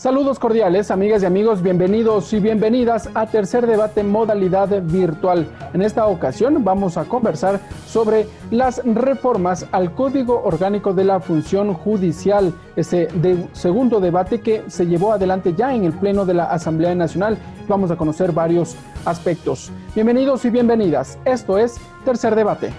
Saludos cordiales, amigas y amigos, bienvenidos y bienvenidas a Tercer Debate modalidad virtual. En esta ocasión vamos a conversar sobre las reformas al Código Orgánico de la Función Judicial, segundo debate que se llevó adelante ya en el Pleno de la Asamblea Nacional. Vamos a conocer varios aspectos. Bienvenidos y bienvenidas, esto es Tercer Debate.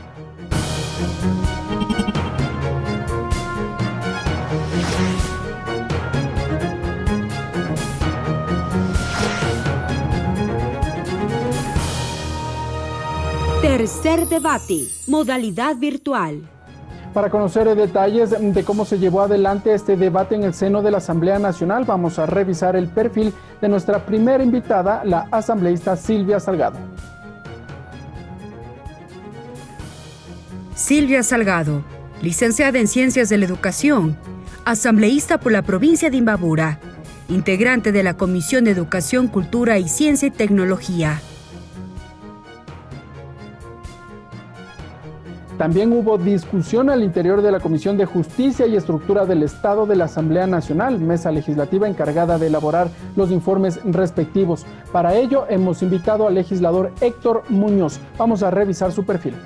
Tercer debate, modalidad virtual. Para conocer detalles de cómo se llevó adelante este debate en el seno de la Asamblea Nacional, vamos a revisar el perfil de nuestra primera invitada, la asambleísta Silvia Salgado. Silvia Salgado, licenciada en Ciencias de la Educación, asambleísta por la provincia de Imbabura, integrante de la Comisión de Educación, Cultura y Ciencia y Tecnología. También hubo discusión al interior de la Comisión de Justicia y Estructura del Estado de la Asamblea Nacional, mesa legislativa encargada de elaborar los informes respectivos. Para ello hemos invitado al legislador Héctor Muñoz. Vamos a revisar su perfil.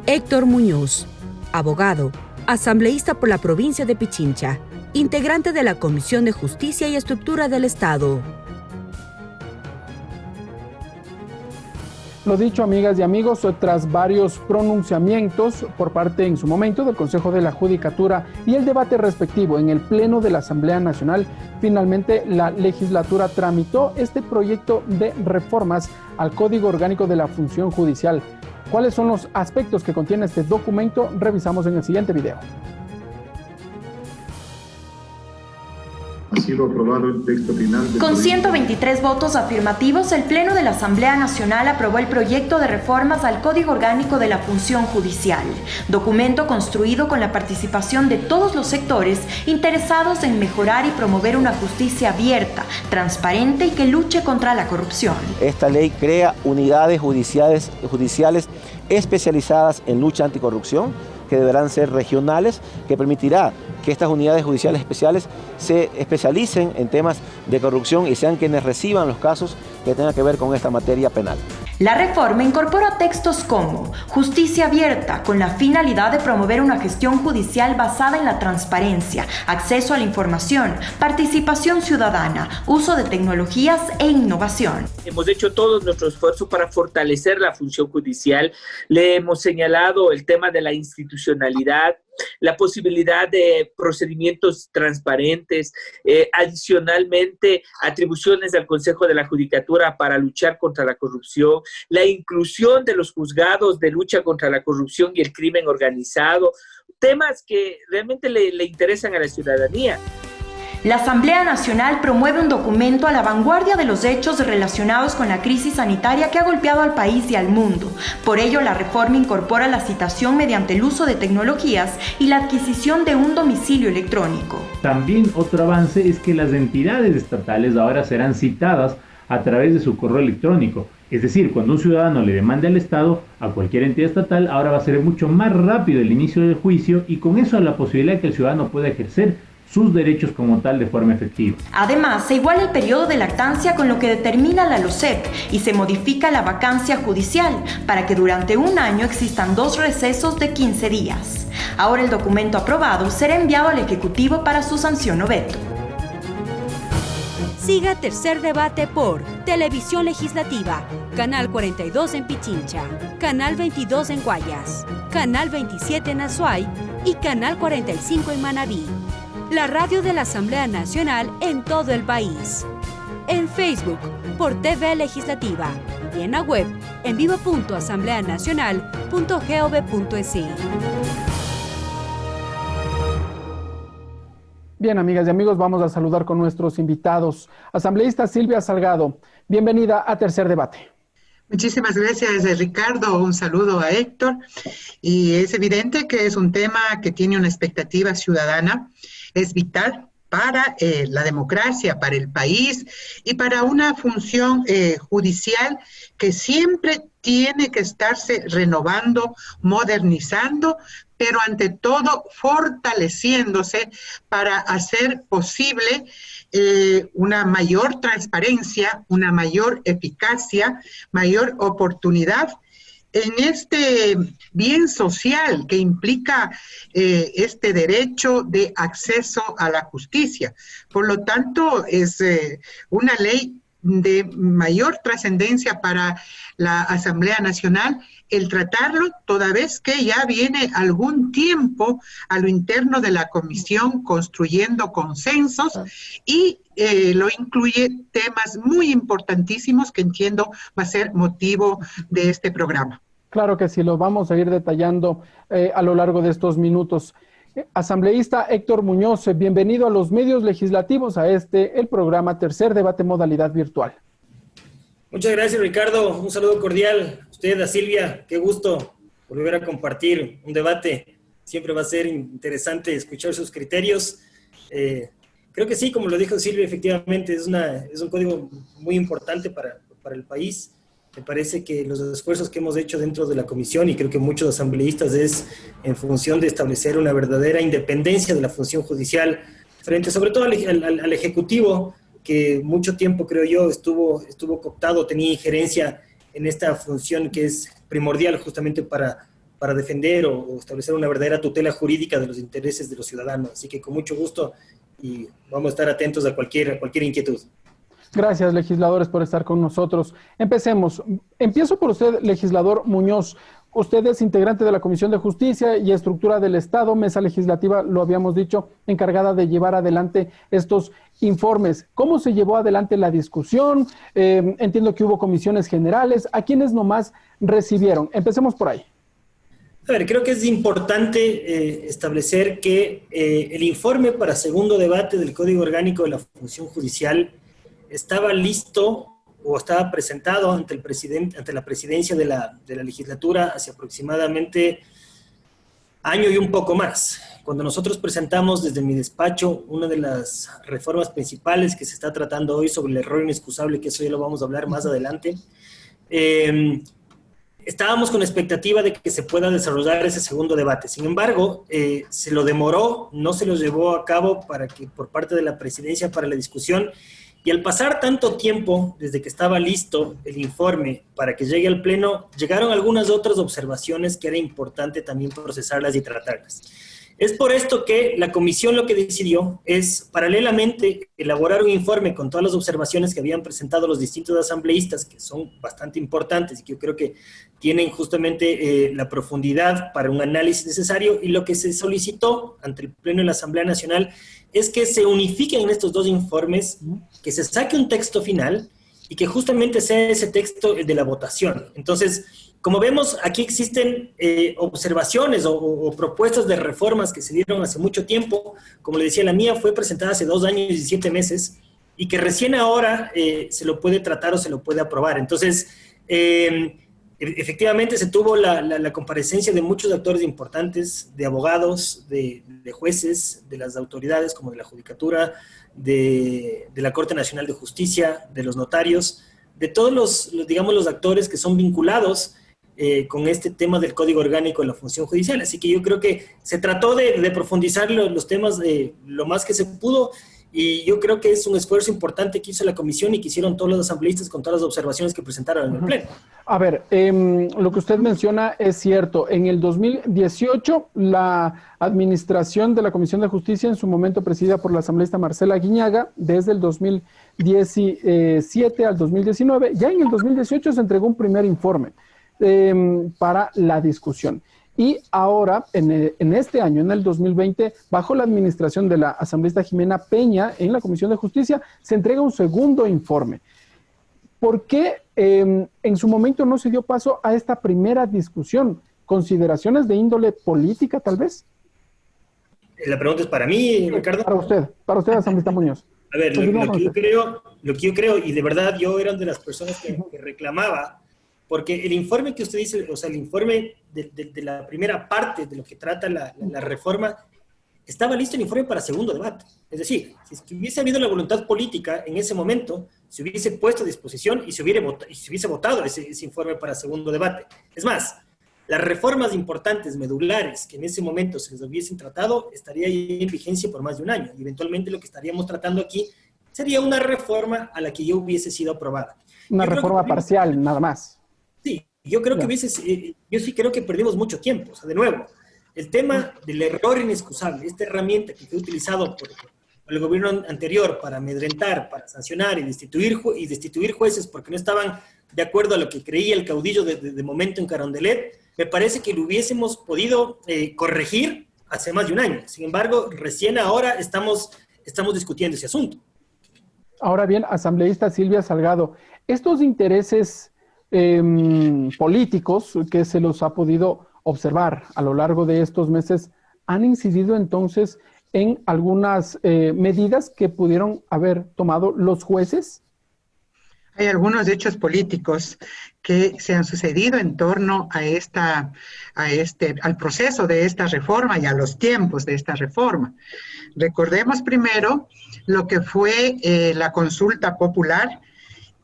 Héctor Muñoz, abogado, asambleísta por la provincia de Pichincha, integrante de la Comisión de Justicia y Estructura del Estado. Lo dicho, amigas y amigos, tras varios pronunciamientos por parte en su momento del Consejo de la Judicatura y el debate respectivo en el Pleno de la Asamblea Nacional, finalmente la legislatura tramitó este proyecto de reformas al Código Orgánico de la Función Judicial. ¿Cuáles son los aspectos que contiene este documento? Revisamos en el siguiente video. Ha sido aprobado el texto final. Con 123 votos afirmativos, el Pleno de la Asamblea Nacional aprobó el proyecto de reformas al Código Orgánico de la Función Judicial, documento construido con la participación de todos los sectores interesados en mejorar y promover una justicia abierta, transparente y que luche contra la corrupción. Esta ley crea unidades judiciales especializadas en lucha anticorrupción, que deberán ser regionales, que permitirá que estas unidades judiciales especiales se especialicen en temas de corrupción y sean quienes reciban los casos que tengan que ver con esta materia penal. La reforma incorpora textos como justicia abierta, con la finalidad de promover una gestión judicial basada en la transparencia, acceso a la información, participación ciudadana, uso de tecnologías e innovación. Hemos hecho todo nuestro esfuerzo para fortalecer la función judicial. Le hemos señalado el tema de la institucionalidad, la posibilidad de procedimientos transparentes, adicionalmente atribuciones al Consejo de la Judicatura para luchar contra la corrupción, la inclusión de los juzgados de lucha contra la corrupción y el crimen organizado, temas que realmente le interesan a la ciudadanía. La Asamblea Nacional promueve un documento a la vanguardia de los hechos relacionados con la crisis sanitaria que ha golpeado al país y al mundo. Por ello, la reforma incorpora la citación mediante el uso de tecnologías y la adquisición de un domicilio electrónico. También otro avance es que las entidades estatales ahora serán citadas a través de su correo electrónico. Es decir, cuando un ciudadano le demande al Estado, a cualquier entidad estatal, ahora va a ser mucho más rápido el inicio del juicio y con eso la posibilidad de que el ciudadano pueda ejercer sus derechos como tal de forma efectiva. Además, se iguala el periodo de lactancia con lo que determina la LOSEP y se modifica la vacancia judicial para que durante un año existan 2 recesos de 15 días. Ahora el documento aprobado será enviado al Ejecutivo para su sanción o veto. Siga Tercer Debate por Televisión Legislativa, Canal 42 en Pichincha, Canal 22 en Guayas, Canal 27 en Azuay y Canal 45 en Manabí. La radio de la Asamblea Nacional en todo el país. En Facebook por TV Legislativa y en la web en vivo.asambleanacional.gov.es. Bien, amigas y amigos, vamos a saludar con nuestros invitados. Asambleísta Silvia Salgado, bienvenida a Tercer Debate. Muchísimas gracias, Ricardo. Un saludo a Héctor. Y es evidente que es un tema que tiene una expectativa ciudadana. Es vital para la democracia, para el país y para una función judicial que siempre tiene que estarse renovando, modernizando, pero ante todo fortaleciéndose para hacer posible una mayor transparencia, una mayor eficacia, mayor oportunidad en este bien social que implica este derecho de acceso a la justicia. Por lo tanto, es una ley de mayor trascendencia para la Asamblea Nacional el tratarlo, toda vez que ya viene algún tiempo a lo interno de la comisión construyendo consensos y lo incluye temas muy importantísimos que entiendo va a ser motivo de este programa. Claro que sí, lo vamos a ir detallando a lo largo de estos minutos. Asambleísta Héctor Muñoz, bienvenido a los medios legislativos, a el programa Tercer Debate Modalidad Virtual. Muchas gracias, Ricardo. Un saludo cordial. Usted, a Silvia, qué gusto volver a compartir un debate. Siempre va a ser interesante escuchar sus criterios. Creo que sí, como lo dijo Silvia, efectivamente es un código muy importante para el país. Me parece que los esfuerzos que hemos hecho dentro de la comisión, y creo que muchos asambleístas, es en función de establecer una verdadera independencia de la función judicial frente sobre todo al Ejecutivo, que mucho tiempo, creo yo, estuvo cooptado, tenía injerencia en esta función que es primordial justamente para defender o establecer una verdadera tutela jurídica de los intereses de los ciudadanos. Así que con mucho gusto y vamos a estar atentos a cualquier inquietud. Gracias, legisladores, por estar con nosotros. Empecemos. Empiezo por usted, legislador Muñoz. Usted es integrante de la Comisión de Justicia y Estructura del Estado, mesa legislativa, lo habíamos dicho, encargada de llevar adelante estos informes. ¿Cómo se llevó adelante la discusión? Entiendo que hubo comisiones generales. ¿A quiénes nomás recibieron? Empecemos por ahí. A ver, creo que es importante establecer que el informe para segundo debate del Código Orgánico de la Función Judicial estaba listo o estaba presentado ante la presidencia de la legislatura hace aproximadamente año y un poco más. Cuando nosotros presentamos desde mi despacho una de las reformas principales que se está tratando hoy sobre el error inexcusable, que eso ya lo vamos a hablar más adelante, estábamos con expectativa de que se pueda desarrollar ese segundo debate. Sin embargo, se lo demoró, no se lo llevó a cabo por parte de la presidencia para la discusión. Y al pasar tanto tiempo desde que estaba listo el informe para que llegue al Pleno, llegaron algunas otras observaciones que era importante también procesarlas y tratarlas. Es por esto que la comisión lo que decidió es, paralelamente, elaborar un informe con todas las observaciones que habían presentado los distintos asambleístas, que son bastante importantes y que yo creo que tienen justamente la profundidad para un análisis necesario, y lo que se solicitó ante el Pleno de la Asamblea Nacional es que se unifiquen en estos dos informes, que se saque un texto final y que justamente sea ese texto el de la votación. Entonces, como vemos, aquí existen observaciones o propuestas de reformas que se dieron hace mucho tiempo. Como le decía, la mía fue presentada hace 2 años y 7 meses y que recién ahora se lo puede tratar o se lo puede aprobar. Entonces, efectivamente se tuvo la comparecencia de muchos actores importantes, de abogados, de jueces, de las autoridades como de la Judicatura, de la Corte Nacional de Justicia, de los notarios, de todos los actores que son vinculados con este tema del Código Orgánico de la Función Judicial. Así que yo creo que se trató de profundizar los temas lo más que se pudo, y yo creo que es un esfuerzo importante que hizo la comisión y que hicieron todos los asambleístas con todas las observaciones que presentaron en el Pleno. A ver, lo que usted menciona es cierto. En el 2018, la administración de la Comisión de Justicia, en su momento presidida por la asambleísta Marcela Guiñaga, desde el 2017 al 2019, ya en el 2018 se entregó un primer informe para la discusión. Y ahora, en este año, en el 2020, bajo la administración de la asambleísta Jimena Peña, en la Comisión de Justicia, se entrega un segundo informe. ¿Por qué en su momento no se dio paso a esta primera discusión? ¿Consideraciones de índole política, tal vez? La pregunta es para mí, Ricardo. Para usted, asambleísta Muñoz. A ver, lo que yo creo, y de verdad yo era de las personas que reclamaba, porque el informe que usted dice, o sea, el informe de la primera parte de lo que trata la reforma, estaba listo el informe para segundo debate. Es decir, si hubiese habido la voluntad política en ese momento, se hubiese puesto a disposición y se hubiese votado ese informe para segundo debate. Es más, las reformas importantes, medulares, que en ese momento se les hubiesen tratado, estaría ahí en vigencia por más de un año. Y eventualmente lo que estaríamos tratando aquí sería una reforma a la que ya hubiese sido aprobada. Una reforma parcial, nada más. Sí, yo creo que yo sí creo que perdimos mucho tiempo. O sea, de nuevo, el tema del error inexcusable, esta herramienta que fue utilizado por el gobierno anterior para amedrentar, para sancionar y destituir jueces porque no estaban de acuerdo a lo que creía el caudillo de momento en Carondelet, me parece que lo hubiésemos podido corregir hace más de un año. Sin embargo, recién ahora estamos discutiendo ese asunto. Ahora bien, asambleísta Silvia Salgado, estos intereses políticos que se los ha podido observar a lo largo de estos meses, ¿han incidido entonces en algunas medidas que pudieron haber tomado los jueces? Hay algunos hechos políticos que se han sucedido en torno a al proceso de esta reforma y a los tiempos de esta reforma. Recordemos primero lo que fue la consulta popular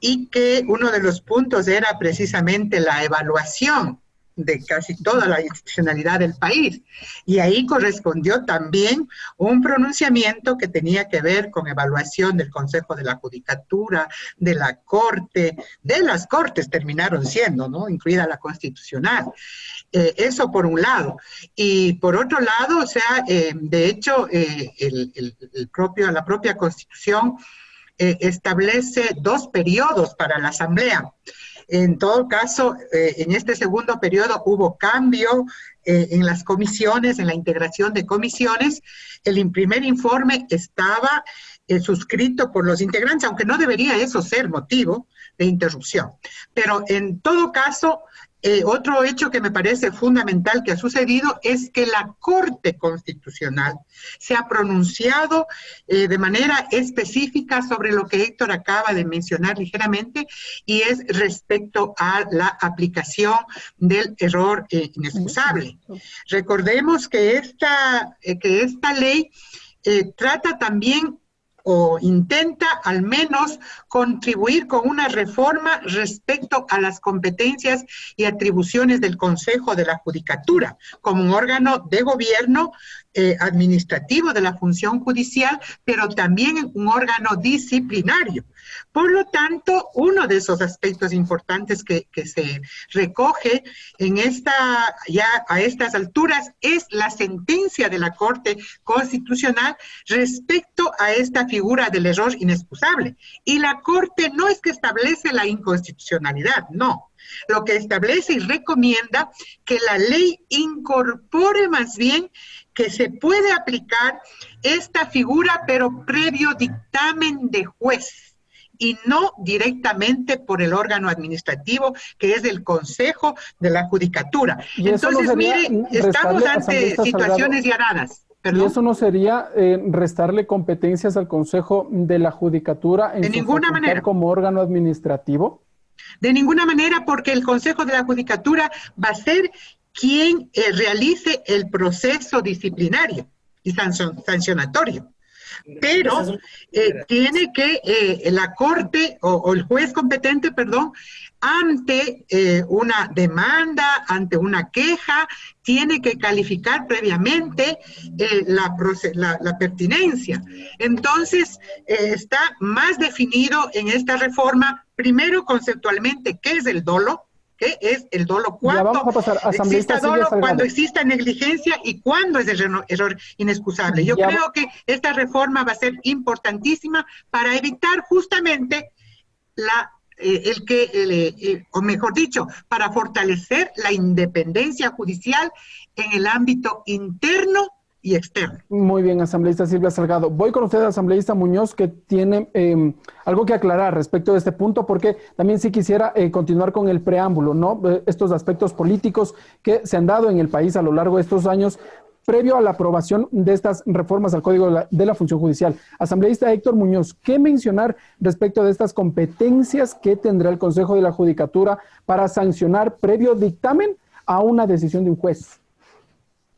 y que uno de los puntos era precisamente la evaluación de casi toda la institucionalidad del país. Y ahí correspondió también un pronunciamiento que tenía que ver con evaluación del Consejo de la Judicatura, de la Corte, de las Cortes terminaron siendo, ¿no? Incluida la Constitucional. Eso por un lado. Y por otro lado, o sea, de hecho, la propia Constitución establece 2 periodos para la Asamblea. En todo caso, en este segundo periodo hubo cambio en las comisiones, en la integración de comisiones. El primer informe estaba suscrito por los integrantes, aunque no debería eso ser motivo de interrupción. Pero en todo caso, otro hecho que me parece fundamental que ha sucedido es que la Corte Constitucional se ha pronunciado de manera específica sobre lo que Héctor acaba de mencionar ligeramente, y es respecto a la aplicación del error inexcusable. Recordemos que esta ley trata también o intenta al menos contribuir con una reforma respecto a las competencias y atribuciones del Consejo de la Judicatura, como un órgano de gobierno administrativo de la función judicial, pero también un órgano disciplinario. Por lo tanto, uno de esos aspectos importantes que se recoge ya a estas alturas es la sentencia de la Corte Constitucional respecto a esta figura del error inexcusable. Y la Corte no es que establece la inconstitucionalidad, no. Lo que establece y recomienda que la ley incorpore más bien que se puede aplicar esta figura, pero previo dictamen de juez, y no directamente por el órgano administrativo, que es el Consejo de la Judicatura. Entonces, mire, estamos ante situaciones llanadas. ¿Y eso no sería restarle competencias al Consejo de la Judicatura en su facultad como órgano administrativo? De ninguna manera, porque el Consejo de la Judicatura va a ser quien realice el proceso disciplinario y sancionatorio. Pero tiene que la Corte o el juez competente, ante una demanda, ante una queja, tiene que calificar previamente la pertinencia. Entonces, está más definido en esta reforma, primero conceptualmente, ¿qué es el dolo? ¿Qué es el dolo? Cuando exista negligencia y cuándo es el error inexcusable. Yo creo que esta reforma va a ser importantísima para evitar justamente o mejor dicho, para fortalecer la independencia judicial en el ámbito interno y externo. Muy bien, asambleísta Silvia Salgado. Voy con usted, asambleísta Muñoz, que tiene algo que aclarar respecto de este punto, porque también sí quisiera continuar con el preámbulo, ¿no? Estos aspectos políticos que se han dado en el país a lo largo de estos años, previo a la aprobación de estas reformas al Código de la Función Judicial. Asambleísta Héctor Muñoz, ¿qué mencionar respecto de estas competencias que tendrá el Consejo de la Judicatura para sancionar previo dictamen a una decisión de un juez?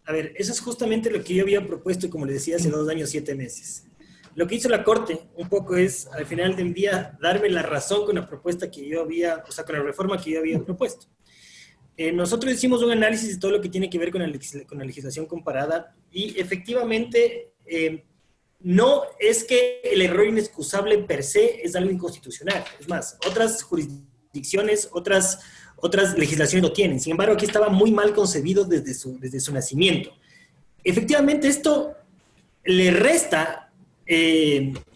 A ver, eso es justamente lo que yo había propuesto, como le decía, hace 2 años, 7 meses. Lo que hizo la Corte un poco es, al final del día, darme la razón con la propuesta que yo había, o sea, con la reforma que yo había propuesto. Nosotros hicimos un análisis de todo lo que tiene que ver con la legislación comparada y efectivamente no es que el error inexcusable per se es algo inconstitucional. Es más, otras jurisdicciones, otras legislaciones lo tienen. Sin embargo, aquí estaba muy mal concebido desde su nacimiento. Efectivamente, esto le resta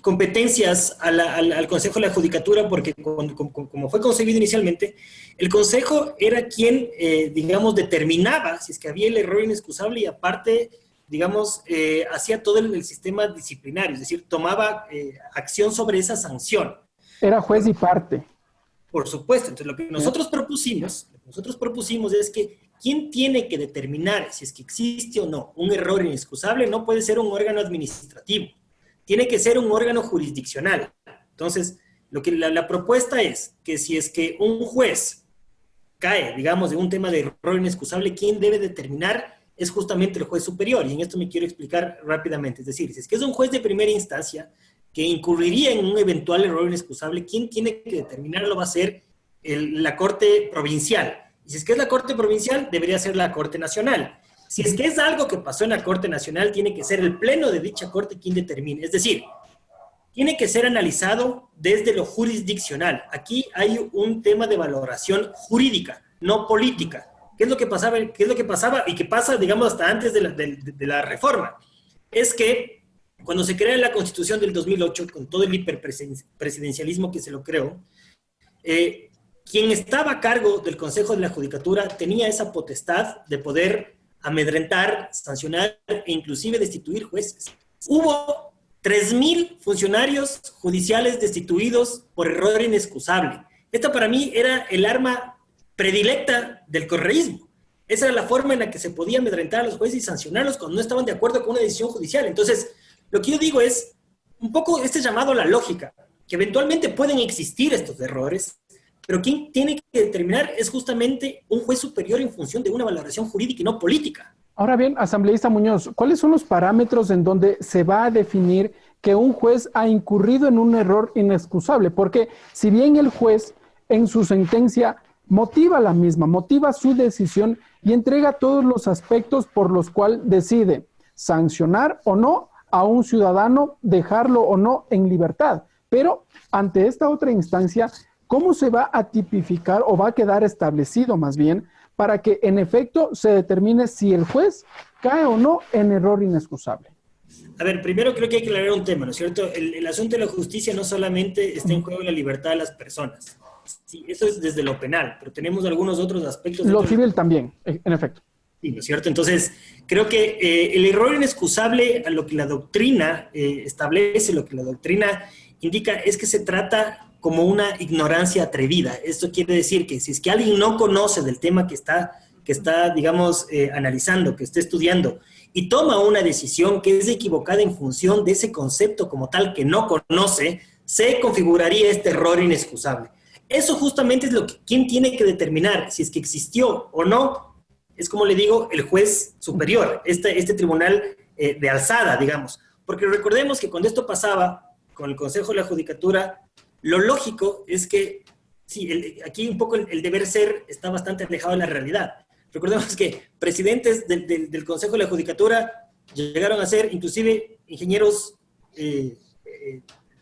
competencias al Consejo de la Judicatura, porque como fue concebido inicialmente, el Consejo era quien, digamos, determinaba si es que había el error inexcusable y aparte, digamos, hacía todo el sistema disciplinario, es decir, tomaba acción sobre esa sanción. Era juez y parte. Por supuesto. Entonces, lo que nosotros propusimos es que quien tiene que determinar si es que existe o no un error inexcusable no puede ser un órgano administrativo. Tiene que ser un órgano jurisdiccional. Entonces, lo que la propuesta es que si es que un juez cae, digamos, de un tema de error inexcusable, quien debe determinar es justamente el juez superior. Y en esto me quiero explicar rápidamente. Es decir, si es que es un juez de primera instancia que incurriría en un eventual error inexcusable, quien tiene que determinarlo va a ser la Corte Provincial. Y si es que es la Corte Provincial, debería ser la Corte Nacional. Si es que es algo que pasó en la Corte Nacional, tiene que ser el pleno de dicha Corte quien determine. Es decir, tiene que ser analizado desde lo jurisdiccional. Aquí hay un tema de valoración jurídica, no política. ¿Qué es lo que pasaba y que pasa, digamos, hasta antes de la reforma? Es que cuando se crea la Constitución del 2008, con todo el hiperpresidencialismo que se lo creó, quien estaba a cargo del Consejo de la Judicatura tenía esa potestad de poder amedrentar, sancionar e inclusive destituir jueces. Hubo 3,000 funcionarios judiciales destituidos por error inexcusable. Esta para mí era el arma predilecta del correísmo. Esa era la forma en la que se podía amedrentar a los jueces y sancionarlos cuando no estaban de acuerdo con una decisión judicial. Entonces, lo que yo digo es un poco este llamado a la lógica, que eventualmente pueden existir estos errores, pero quien tiene que determinar es justamente un juez superior en función de una valoración jurídica y no política. Ahora bien, asambleísta Muñoz, ¿cuáles son los parámetros en donde se va a definir que un juez ha incurrido en un error inexcusable? Porque si bien el juez en su sentencia motiva la misma, motiva su decisión y entrega todos los aspectos por los cuales decide sancionar o no a un ciudadano, dejarlo o no en libertad. Pero ante esta otra instancia, ¿cómo se va a tipificar o va a quedar establecido más bien para que en efecto se determine si el juez cae o no en error inexcusable? A ver, primero creo que hay que aclarar un tema, ¿no es cierto? El asunto de la justicia no solamente está en juego la libertad de las personas. Sí, eso es desde lo penal, pero tenemos algunos otros aspectos. Lo civil también, en efecto. Sí, ¿no es cierto? Entonces, creo que el error inexcusable a lo que la doctrina establece, lo que la doctrina indica, es que se trata como una ignorancia atrevida. Esto quiere decir que si es que alguien no conoce del tema que está digamos, analizando, que está estudiando, y toma una decisión que es equivocada en función de ese concepto como tal que no conoce, se configuraría este error inexcusable. Eso justamente es lo que quien tiene que determinar si es que existió o no. Es como le digo, el juez superior, este tribunal de alzada, digamos. Porque recordemos que cuando esto pasaba con el Consejo de la Judicatura, lo lógico es que, sí, aquí un poco el deber ser está bastante alejado de la realidad. Recordemos que presidentes del Consejo de la Judicatura llegaron a ser inclusive ingenieros de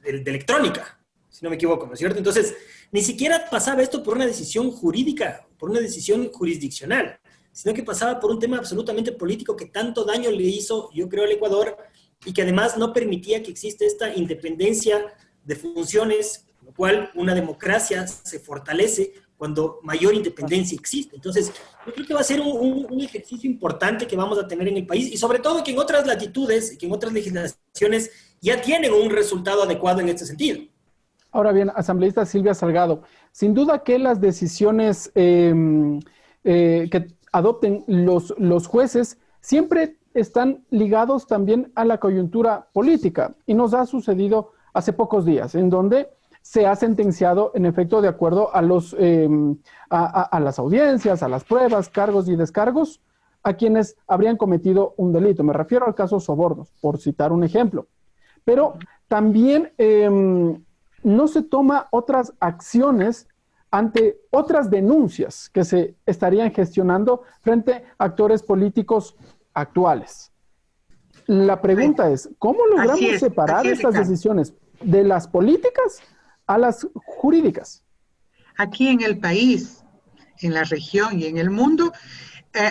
electrónica, si no me equivoco, ¿no es cierto? Entonces, ni siquiera pasaba esto por una decisión jurídica, por una decisión jurisdiccional, sino que pasaba por un tema absolutamente político que tanto daño le hizo, yo creo, al Ecuador, y que además no permitía que exista esta independencia de funciones, con lo cual una democracia se fortalece cuando mayor independencia existe. Entonces, yo creo que va a ser un ejercicio importante que vamos a tener en el país, y sobre todo que en otras latitudes, que en otras legislaciones ya tienen un resultado adecuado en este sentido. Ahora bien, asambleísta Silvia Salgado, sin duda que las decisiones que adopten los jueces siempre están ligados también a la coyuntura política, y nos ha sucedido hace pocos días, en donde se ha sentenciado en efecto de acuerdo a las audiencias, a las pruebas, cargos y descargos, a quienes habrían cometido un delito. Me refiero al caso Sobornos, por citar un ejemplo. Pero también no se toma otras acciones ante otras denuncias que se estarían gestionando frente a actores políticos actuales. La pregunta es, ¿cómo logramos separar estas decisiones de las políticas a las jurídicas? Aquí en el país, en la región y en el mundo,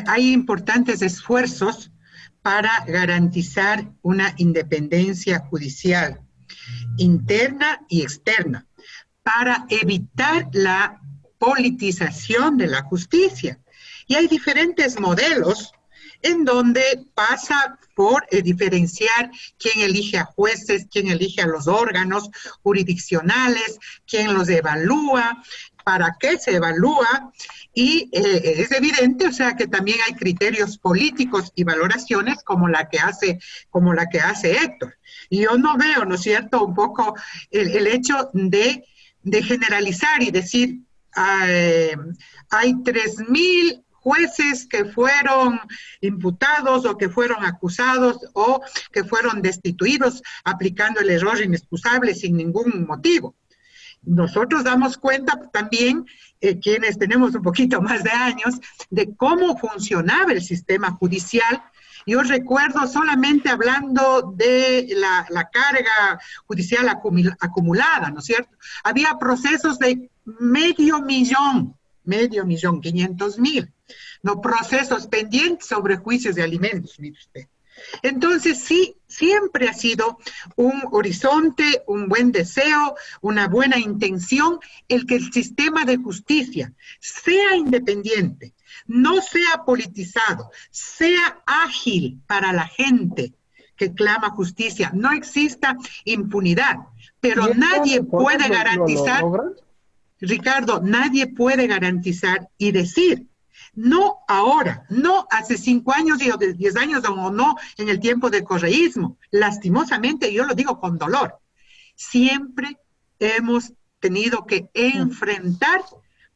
hay importantes esfuerzos para garantizar una independencia judicial interna y externa, para evitar la politización de la justicia. Y hay diferentes modelos en donde pasa por diferenciar quién elige a jueces, quién elige a los órganos jurisdiccionales, quién los evalúa, para qué se evalúa, y es evidente, o sea, que también hay criterios políticos y valoraciones como la que hace Héctor. Y yo no veo, ¿no es cierto?, un poco el hecho de generalizar y decir, hay 3.000 jueces que fueron imputados o que fueron acusados o que fueron destituidos aplicando el error inexcusable sin ningún motivo. Nosotros damos cuenta también, quienes tenemos un poquito más de años, de cómo funcionaba el sistema judicial. Yo recuerdo, solamente hablando de la carga judicial acumulada, ¿no es cierto? Había procesos de medio millón, 500,000, no, procesos pendientes sobre juicios de alimentos, mire usted. Entonces, sí, siempre ha sido un horizonte, un buen deseo, una buena intención, el que el sistema de justicia sea independiente, no sea politizado, sea ágil para la gente que clama justicia, no exista impunidad, pero nadie puede garantizar, Ricardo, nadie puede garantizar y decir, no ahora, no hace 5 años o 10 años o no en el tiempo del correísmo. Lastimosamente, yo lo digo con dolor, siempre hemos tenido que enfrentar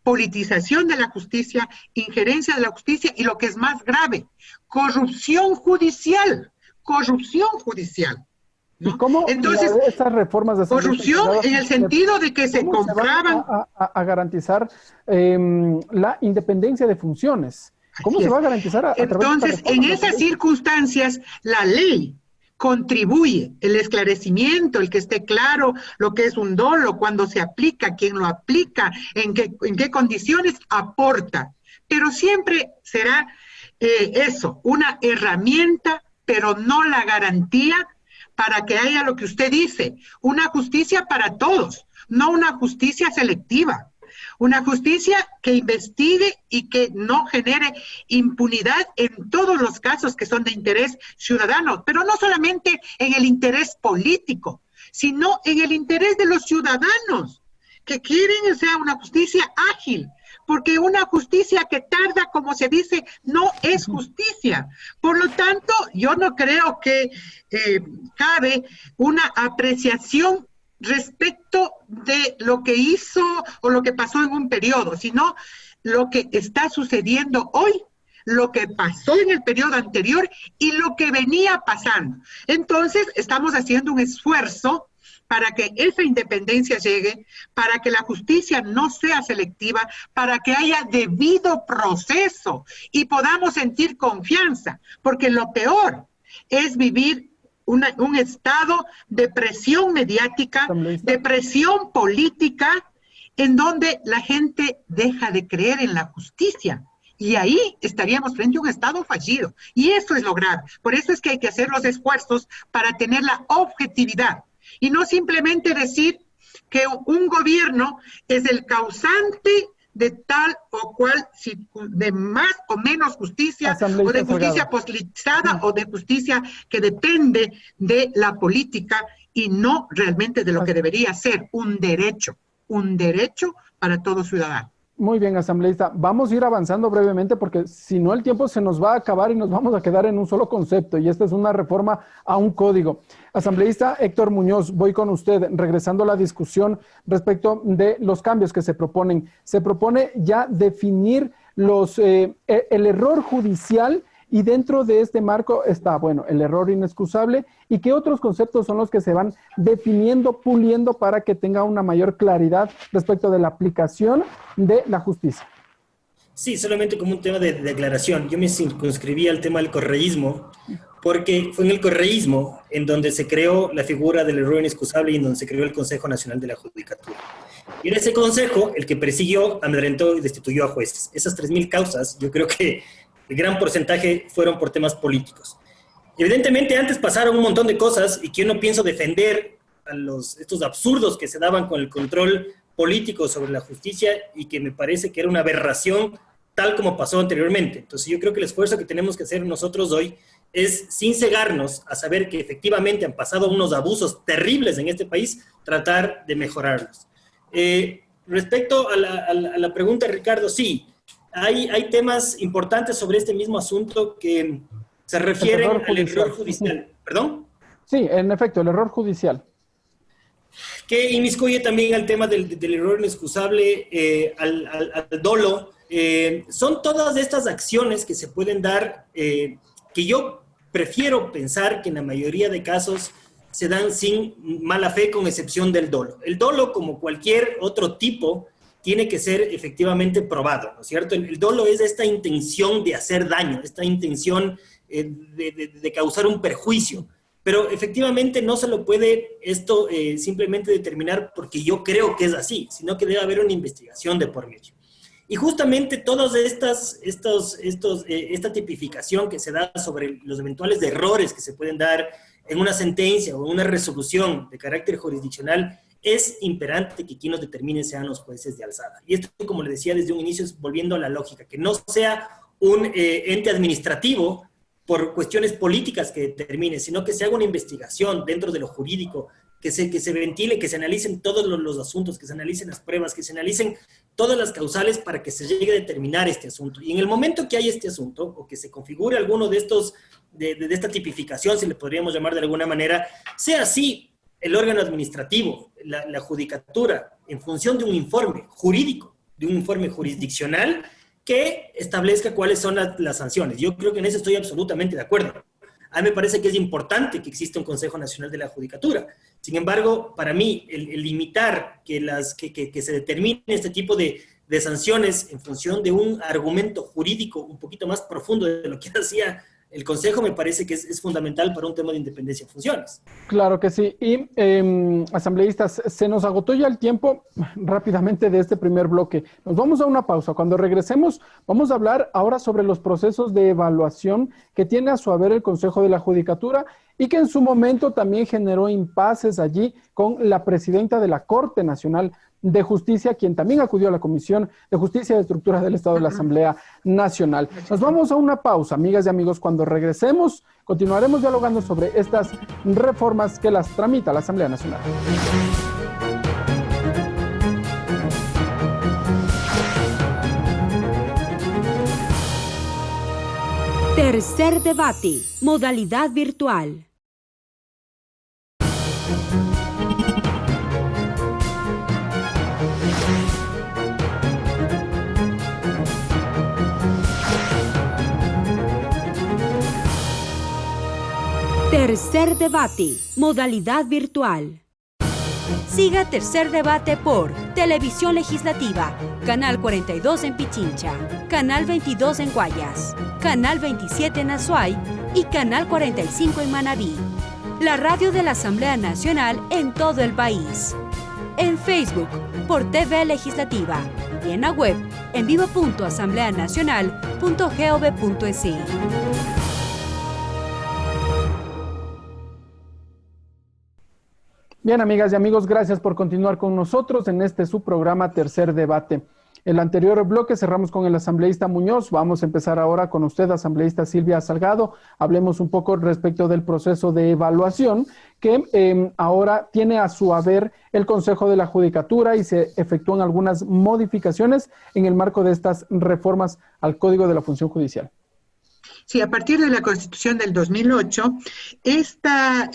politización de la justicia, injerencia de la justicia y lo que es más grave, corrupción judicial. ¿No? ¿Y cómo entonces estas reformas de corrupción en el sentido de que se compraban a garantizar la independencia de funciones? ¿Cómo se va a garantizar? Entonces, en esas circunstancias, la ley contribuye, el esclarecimiento, el que esté claro lo que es un dolo, cuando se aplica, quién lo aplica, en qué condiciones aporta. Pero siempre será eso, una herramienta, pero no la garantía para que haya lo que usted dice, una justicia para todos, no una justicia selectiva, una justicia que investigue y que no genere impunidad en todos los casos que son de interés ciudadano, pero no solamente en el interés político, sino en el interés de los ciudadanos que quieren, o sea, una justicia ágil, porque una justicia que tarda, como se dice, no es justicia. Por lo tanto, yo no creo que cabe una apreciación respecto de lo que hizo o lo que pasó en un periodo, sino lo que está sucediendo hoy, lo que pasó en el periodo anterior y lo que venía pasando. Entonces, estamos haciendo un esfuerzo para que esa independencia llegue, para que la justicia no sea selectiva, para que haya debido proceso y podamos sentir confianza, porque lo peor es vivir un estado de presión mediática, de presión política, en donde la gente deja de creer en la justicia. Y ahí estaríamos frente a un Estado fallido. Y eso es lo grave. Por eso es que hay que hacer los esfuerzos para tener la objetividad. Y no simplemente decir que un gobierno es el causante de tal o cual, de más o menos justicia, o de justicia politizada, o de justicia que depende de la política y no realmente de lo que debería ser un derecho para todo ciudadano. Muy bien, asambleísta. Vamos a ir avanzando brevemente porque si no el tiempo se nos va a acabar y nos vamos a quedar en un solo concepto y esta es una reforma a un código. Asambleísta Héctor Muñoz, voy con usted, regresando a la discusión respecto de los cambios que se proponen. Se propone ya definir el error judicial Y dentro de este marco está, bueno, el error inexcusable y qué otros conceptos son los que se van definiendo, puliendo para que tenga una mayor claridad respecto de la aplicación de la justicia. Sí, solamente como un tema de declaración. Yo me circunscribí al tema del correísmo, porque fue en el correísmo en donde se creó la figura del error inexcusable y en donde se creó el Consejo Nacional de la Judicatura. Y era ese consejo el que persiguió, amedrentó y destituyó a jueces. Esas 3.000 causas, yo creo que el gran porcentaje fueron por temas políticos. Evidentemente, antes pasaron un montón de cosas y que yo no pienso defender a estos absurdos que se daban con el control político sobre la justicia y que me parece que era una aberración tal como pasó anteriormente. Entonces yo creo que el esfuerzo que tenemos que hacer nosotros hoy es, sin cegarnos a saber que efectivamente han pasado unos abusos terribles en este país, tratar de mejorarlos. Respecto a la pregunta de Ricardo, sí, hay temas importantes sobre este mismo asunto que se refieren al error judicial. ¿Perdón? Sí, en efecto, el error judicial. Que inmiscuye también al tema del error inexcusable, al dolo. Son todas estas acciones que se pueden dar, que yo prefiero pensar que en la mayoría de casos se dan sin mala fe, con excepción del dolo. El dolo, como cualquier otro tipo, tiene que ser efectivamente probado, ¿no es cierto? El dolo es esta intención de hacer daño, esta intención de causar un perjuicio. Pero efectivamente no se lo puede esto simplemente determinar porque yo creo que es así, sino que debe haber una investigación de por medio. Y justamente todas esta tipificación que se da sobre los eventuales errores que se pueden dar en una sentencia o en una resolución de carácter jurisdiccional, es imperante que quien los determine sean los jueces de alzada. Y esto, como le decía desde un inicio, es volviendo a la lógica, que no sea un ente administrativo por cuestiones políticas que determine, sino que se haga una investigación dentro de lo jurídico, que se ventile, que se analicen todos los asuntos, que se analicen las pruebas, que se analicen todas las causales para que se llegue a determinar este asunto. Y en el momento que hay este asunto, o que se configure alguno de estos, de esta tipificación, si le podríamos llamar de alguna manera, sea así el órgano administrativo, la judicatura, en función de un informe jurídico, de un informe jurisdiccional, que establezca cuáles son las sanciones. Yo creo que en eso estoy absolutamente de acuerdo. A mí me parece que es importante que exista un Consejo Nacional de la Judicatura. Sin embargo, para mí, el limitar que se determine este tipo de sanciones en función de un argumento jurídico un poquito más profundo de lo que hacía el Consejo, me parece que es fundamental para un tema de independencia de funciones. Claro que sí. Y asambleístas, se nos agotó ya el tiempo rápidamente de este primer bloque. Nos vamos a una pausa. Cuando regresemos, vamos a hablar ahora sobre los procesos de evaluación que tiene a su haber el Consejo de la Judicatura y que en su momento también generó impases allí con la presidenta de la Corte Nacional de Justicia, quien también acudió a la Comisión de Justicia y Estructuras del Estado de la Asamblea Nacional. Nos vamos a una pausa, amigas y amigos. Cuando regresemos, continuaremos dialogando sobre estas reformas que las tramita la Asamblea Nacional. Tercer debate, modalidad virtual. Tercer debate, modalidad virtual. Siga Tercer Debate por Televisión Legislativa, Canal 42 en Pichincha, Canal 22 en Guayas, Canal 27 en Azuay y Canal 45 en Manabí. La radio de la Asamblea Nacional en todo el país. En Facebook por TV Legislativa y en la web en vivo.asambleanacional.gov.es. Bien, amigas y amigos, gracias por continuar con nosotros en este su programa Tercer Debate. El anterior bloque cerramos con el asambleísta Muñoz. Vamos a empezar ahora con usted, asambleísta Silvia Salgado. Hablemos un poco respecto del proceso de evaluación que ahora tiene a su haber el Consejo de la Judicatura y se efectúan algunas modificaciones en el marco de estas reformas al Código de la Función Judicial. Sí, a partir de la Constitución del 2008, esta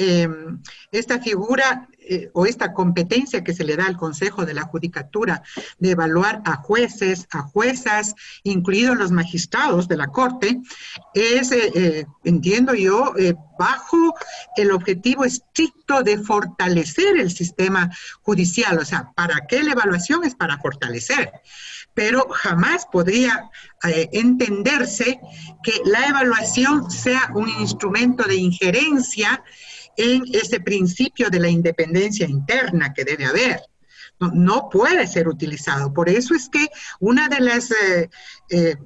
figura o esta competencia que se le da al Consejo de la Judicatura de evaluar a jueces, a juezas, incluidos los magistrados de la Corte, es, entiendo yo, bajo el objetivo estricto de fortalecer el sistema judicial. O sea, ¿para qué la evaluación? Es para fortalecer. Pero jamás podría entenderse que la evaluación sea un instrumento de injerencia en ese principio de la independencia interna que debe haber. No puede ser utilizado. Por eso es que una de las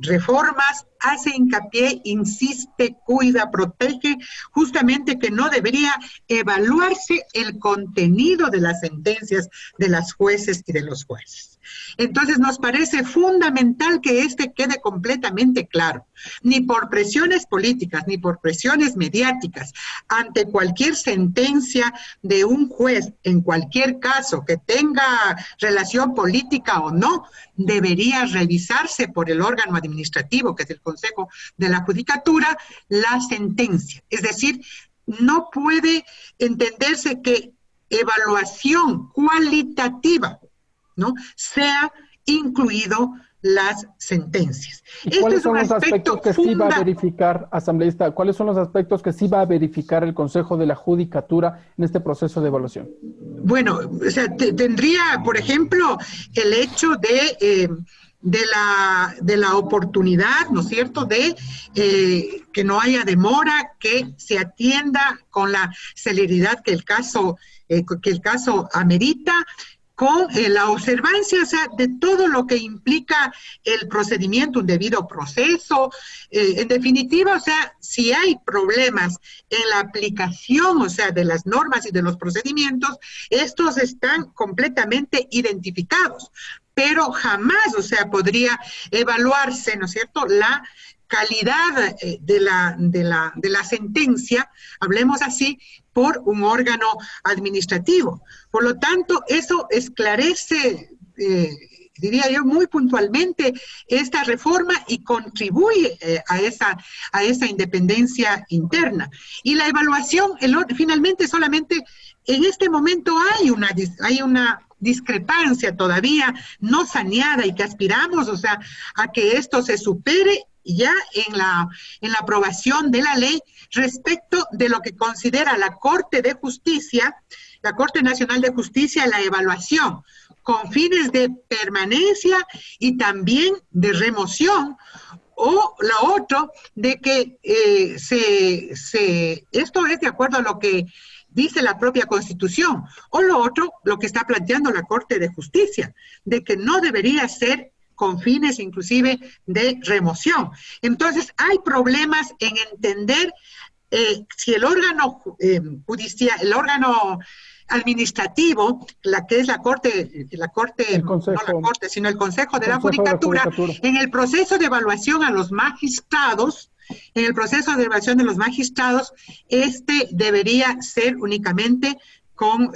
reformas hace hincapié, insiste, cuida, protege, justamente que no debería evaluarse el contenido de las sentencias de las jueces y de los jueces. Entonces nos parece fundamental que este quede completamente claro. Ni por presiones políticas, ni por presiones mediáticas, ante cualquier sentencia de un juez, en cualquier caso que tenga relación política o no, debería revisarse por el órgano administrativo, que es el Consejo de la Judicatura, la sentencia. Es decir, no puede entenderse que evaluación cualitativa, ¿no?, sea incluido las sentencias. ¿Y cuáles son los aspectos que sí va a verificar, asambleísta? ¿Cuáles son los aspectos que sí va a verificar el Consejo de la Judicatura en este proceso de evaluación? Bueno, o sea, tendría, por ejemplo, el hecho de la oportunidad, ¿no es cierto?, de que no haya demora, que se atienda con la celeridad que el caso amerita, con la observancia, o sea, de todo lo que implica el procedimiento, un debido proceso. En definitiva, o sea, si hay problemas en la aplicación, o sea, de las normas y de los procedimientos, estos están completamente identificados, pero jamás, o sea, podría evaluarse, ¿no es cierto?, la calidad de la sentencia, hablemos así, por un órgano administrativo. Por lo tanto, eso esclarece, diría yo, muy puntualmente esta reforma y contribuye a esa independencia interna. Y la evaluación, finalmente, solamente en este momento hay una discrepancia todavía no saneada y que aspiramos, o sea, a que esto se supere ya en la aprobación de la ley respecto de lo que considera la Corte de Justicia, la Corte Nacional de Justicia, la evaluación con fines de permanencia y también de remoción, o lo otro de que esto es de acuerdo a lo que dice la propia Constitución, o lo otro, lo que está planteando la Corte de Justicia, de que no debería ser con fines inclusive de remoción. Entonces, hay problemas en entender si el órgano judicial, el órgano administrativo, la que es el Consejo de la Judicatura, en el proceso de evaluación a los magistrados, este debería ser únicamente con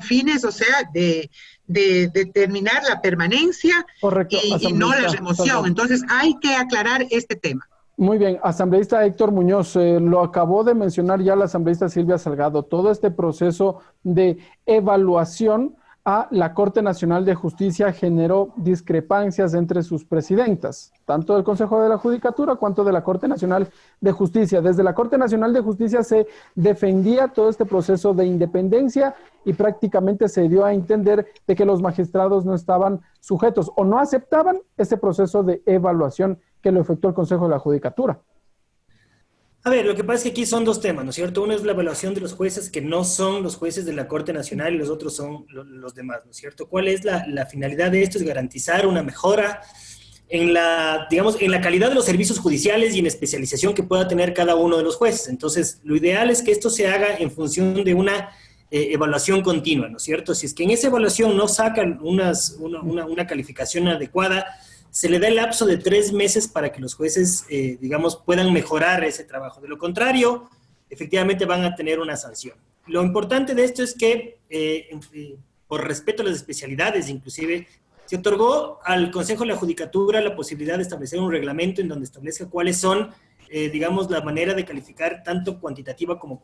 fines, o sea, de determinar la permanencia. Correcto, y no la remoción. Entonces hay que aclarar este tema. Muy bien, asambleísta Héctor Muñoz, lo acabó de mencionar ya la asambleísta Silvia Salgado, todo este proceso de evaluación a la Corte Nacional de Justicia generó discrepancias entre sus presidentas, tanto del Consejo de la Judicatura cuanto de la Corte Nacional de Justicia. Desde la Corte Nacional de Justicia se defendía todo este proceso de independencia y prácticamente se dio a entender de que los magistrados no estaban sujetos o no aceptaban ese proceso de evaluación que lo efectuó el Consejo de la Judicatura. A ver, lo que pasa es que aquí son dos temas, ¿no es cierto? Uno es la evaluación de los jueces que no son los jueces de la Corte Nacional y los otros son los demás, ¿no es cierto? ¿Cuál es la finalidad de esto? Es garantizar una mejora en la calidad de los servicios judiciales y en especialización que pueda tener cada uno de los jueces. Entonces, lo ideal es que esto se haga en función de una evaluación continua, ¿no es cierto? Si es que en esa evaluación no sacan una calificación adecuada, se le da el lapso de 3 meses para que los jueces, puedan mejorar ese trabajo. De lo contrario, efectivamente van a tener una sanción. Lo importante de esto es que, por respeto a las especialidades, inclusive, se otorgó al Consejo de la Judicatura la posibilidad de establecer un reglamento en donde establezca cuáles son, la manera de calificar tanto cuantitativa como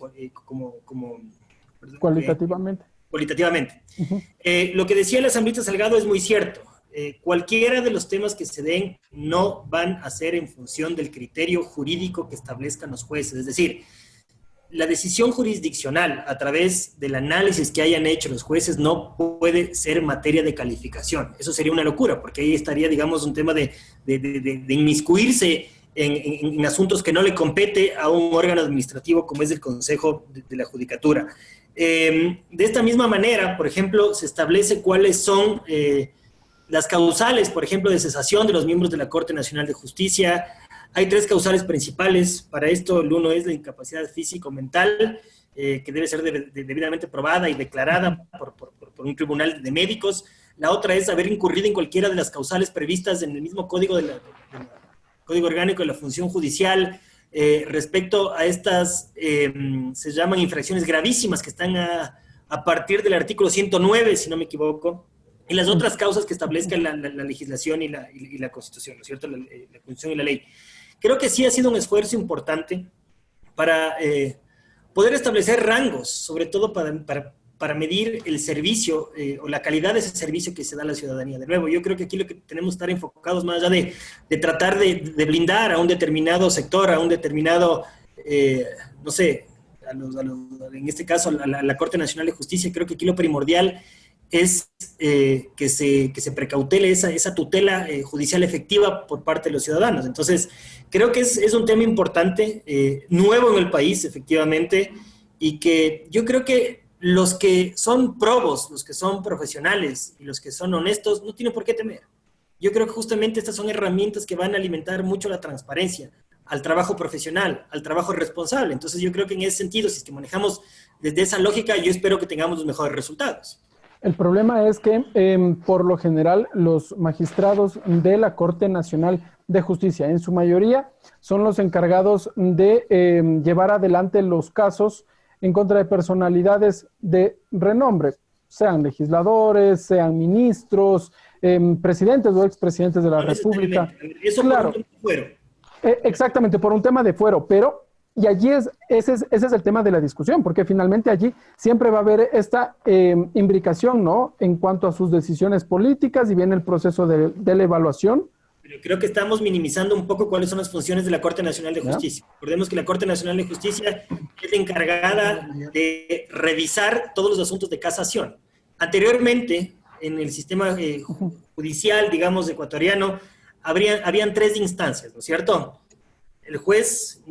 cualitativamente. cualitativamente. Lo que decía el asambleísta Salgado es muy cierto. Cualquiera de los temas que se den no van a ser en función del criterio jurídico que establezcan los jueces. Es decir, la decisión jurisdiccional a través del análisis que hayan hecho los jueces no puede ser materia de calificación. Eso sería una locura, porque ahí estaría, digamos, un tema de inmiscuirse en asuntos que no le compete a un órgano administrativo como es el Consejo de la Judicatura. De esta misma manera, por ejemplo, se establece cuáles son las causales, por ejemplo, de cesación de los miembros de la Corte Nacional de Justicia. Hay 3 causales principales para esto. El uno es la incapacidad físico-mental, que debe ser debidamente probada y declarada por un tribunal de médicos. La otra es haber incurrido en cualquiera de las causales previstas en el mismo Código Código Orgánico de la Función Judicial. Respecto a estas, se llaman infracciones gravísimas, que están a partir del artículo 109, si no me equivoco, y las otras causas que establezcan la legislación y la Constitución, ¿no es cierto? La Constitución y la ley. Creo que sí ha sido un esfuerzo importante para poder establecer rangos, sobre todo para medir el servicio o la calidad de ese servicio que se da a la ciudadanía. De nuevo, yo creo que aquí lo que tenemos que estar enfocados, más allá de tratar de blindar a un determinado sector, a un determinado, no sé, en este caso a la Corte Nacional de Justicia, creo que aquí lo primordial es que se precautele esa tutela judicial efectiva por parte de los ciudadanos. Entonces, creo que es un tema importante, nuevo en el país, efectivamente, y que yo creo que los que son probos, los que son profesionales y los que son honestos no tienen por qué temer. Yo creo que justamente estas son herramientas que van a alimentar mucho la transparencia, al trabajo profesional, al trabajo responsable. Entonces yo creo que en ese sentido, si es que manejamos desde esa lógica, yo espero que tengamos los mejores resultados. El problema es que, por lo general, los magistrados de la Corte Nacional de Justicia, en su mayoría, son los encargados de llevar adelante los casos en contra de personalidades de renombre, sean legisladores, sean ministros, presidentes o expresidentes de la República. Eso claro, por un tema de fuero. Exactamente, por un tema de fuero, pero, y allí ese es el tema de la discusión, porque finalmente allí siempre va a haber esta imbricación, ¿no?, en cuanto a sus decisiones políticas, y viene el proceso de la evaluación. Pero creo que estamos minimizando un poco cuáles son las funciones de la Corte Nacional de Justicia. Recordemos que la Corte Nacional de Justicia es la encargada de revisar todos los asuntos de casación. Anteriormente, en el sistema judicial, digamos, ecuatoriano, habían 3 instancias, ¿no es cierto? El juez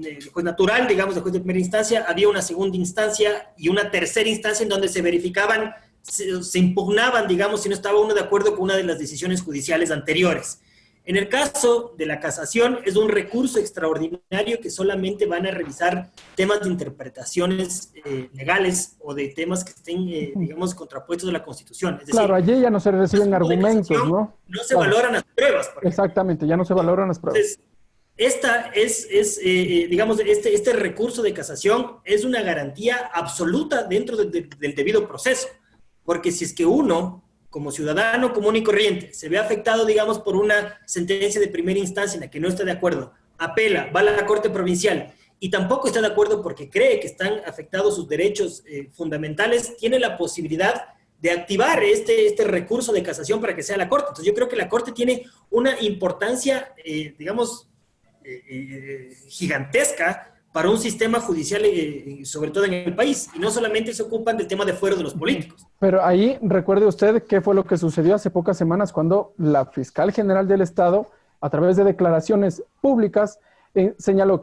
natural, digamos, el juez de primera instancia, había una segunda instancia y una tercera instancia en donde se verificaban, se impugnaban, digamos, si no estaba uno de acuerdo con una de las decisiones judiciales anteriores. En el caso de la casación, es un recurso extraordinario que solamente van a revisar temas de interpretaciones legales o de temas que estén, digamos, contrapuestos a la Constitución. Es decir, claro, allí ya no se reciben argumentos, ¿no? No se valoran las pruebas. Exactamente, ya no se valoran las pruebas. Entonces, esta digamos, este recurso de casación es una garantía absoluta dentro del debido proceso. Porque si es que uno, como ciudadano común y corriente, se ve afectado, digamos, por una sentencia de primera instancia en la que no está de acuerdo, apela, va a la Corte Provincial y tampoco está de acuerdo porque cree que están afectados sus derechos fundamentales, tiene la posibilidad de activar este recurso de casación para que sea la Corte. Entonces yo creo que la Corte tiene una importancia, digamos, gigantesca para un sistema judicial, sobre todo en el país, y no solamente se ocupan del tema de fuero de los políticos. Pero ahí recuerde usted qué fue lo que sucedió hace pocas semanas cuando la fiscal general del Estado, a través de declaraciones públicas, señaló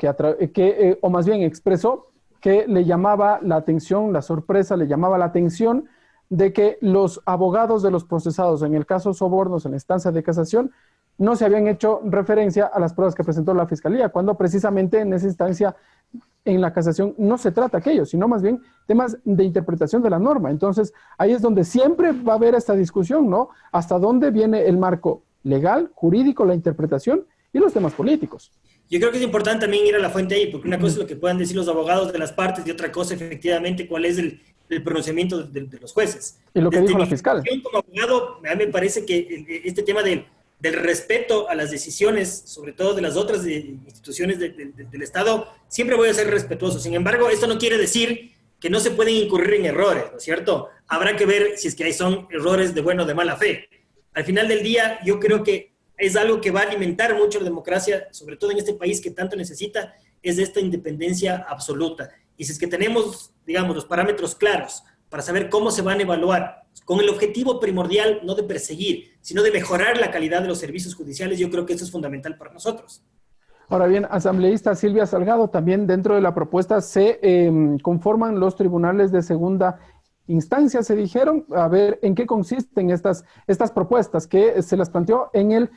o más bien expresó que le llamaba la atención, la sorpresa, le llamaba la atención de que los abogados de los procesados en el caso Sobornos en la instancia de casación no se habían hecho referencia a las pruebas que presentó la Fiscalía, cuando precisamente en esa instancia, en la casación, no se trata aquello, sino más bien temas de interpretación de la norma. Entonces, ahí es donde siempre va a haber esta discusión, ¿no? ¿Hasta dónde viene el marco legal, jurídico, la interpretación y los temas políticos? Yo creo que es importante también ir a la fuente ahí, porque una cosa es lo que puedan decir los abogados de las partes y otra cosa, efectivamente, cuál es el pronunciamiento de los jueces. Y lo que dijo la fiscal. Como abogado, a mí me parece que este tema del respeto a las decisiones, sobre todo de las otras instituciones del Estado, siempre voy a ser respetuoso. Sin embargo, esto no quiere decir que no se pueden incurrir en errores, ¿no es cierto? Habrá que ver si es que son errores de buena o de mala fe. Al final del día, yo creo que es algo que va a alimentar mucho la democracia, sobre todo en este país que tanto necesita, es de esta independencia absoluta. Y si es que tenemos, digamos, los parámetros claros para saber cómo se van a evaluar, con el objetivo primordial no de perseguir, sino de mejorar la calidad de los servicios judiciales, yo creo que eso es fundamental para nosotros. Ahora bien, asambleísta Silvia Salgado, también dentro de la propuesta se conforman los tribunales de segunda instancia, se dijeron. A ver, ¿en qué consisten estas propuestas que se las planteó en el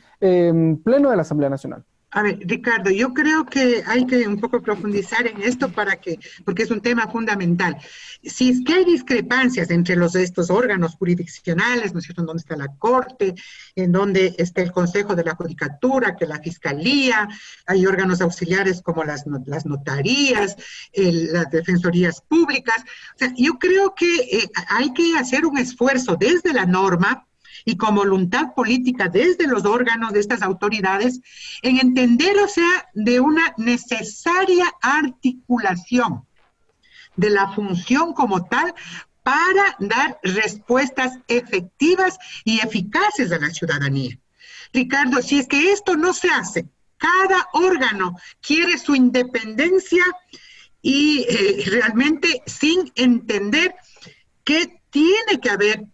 Pleno de la Asamblea Nacional? A ver, Ricardo, yo creo que hay que un poco profundizar en esto porque es un tema fundamental. Si es que hay discrepancias entre estos órganos jurisdiccionales, ¿no es cierto?, en dónde está la Corte, en dónde está el Consejo de la Judicatura, que la Fiscalía, hay órganos auxiliares como las notarías, las defensorías públicas. O sea, yo creo que hay que hacer un esfuerzo desde la norma y con voluntad política desde los órganos de estas autoridades, en entender, o sea, de una necesaria articulación de la función como tal para dar respuestas efectivas y eficaces a la ciudadanía. Ricardo, si es que esto no se hace, cada órgano quiere su independencia y realmente sin entender que tiene que haber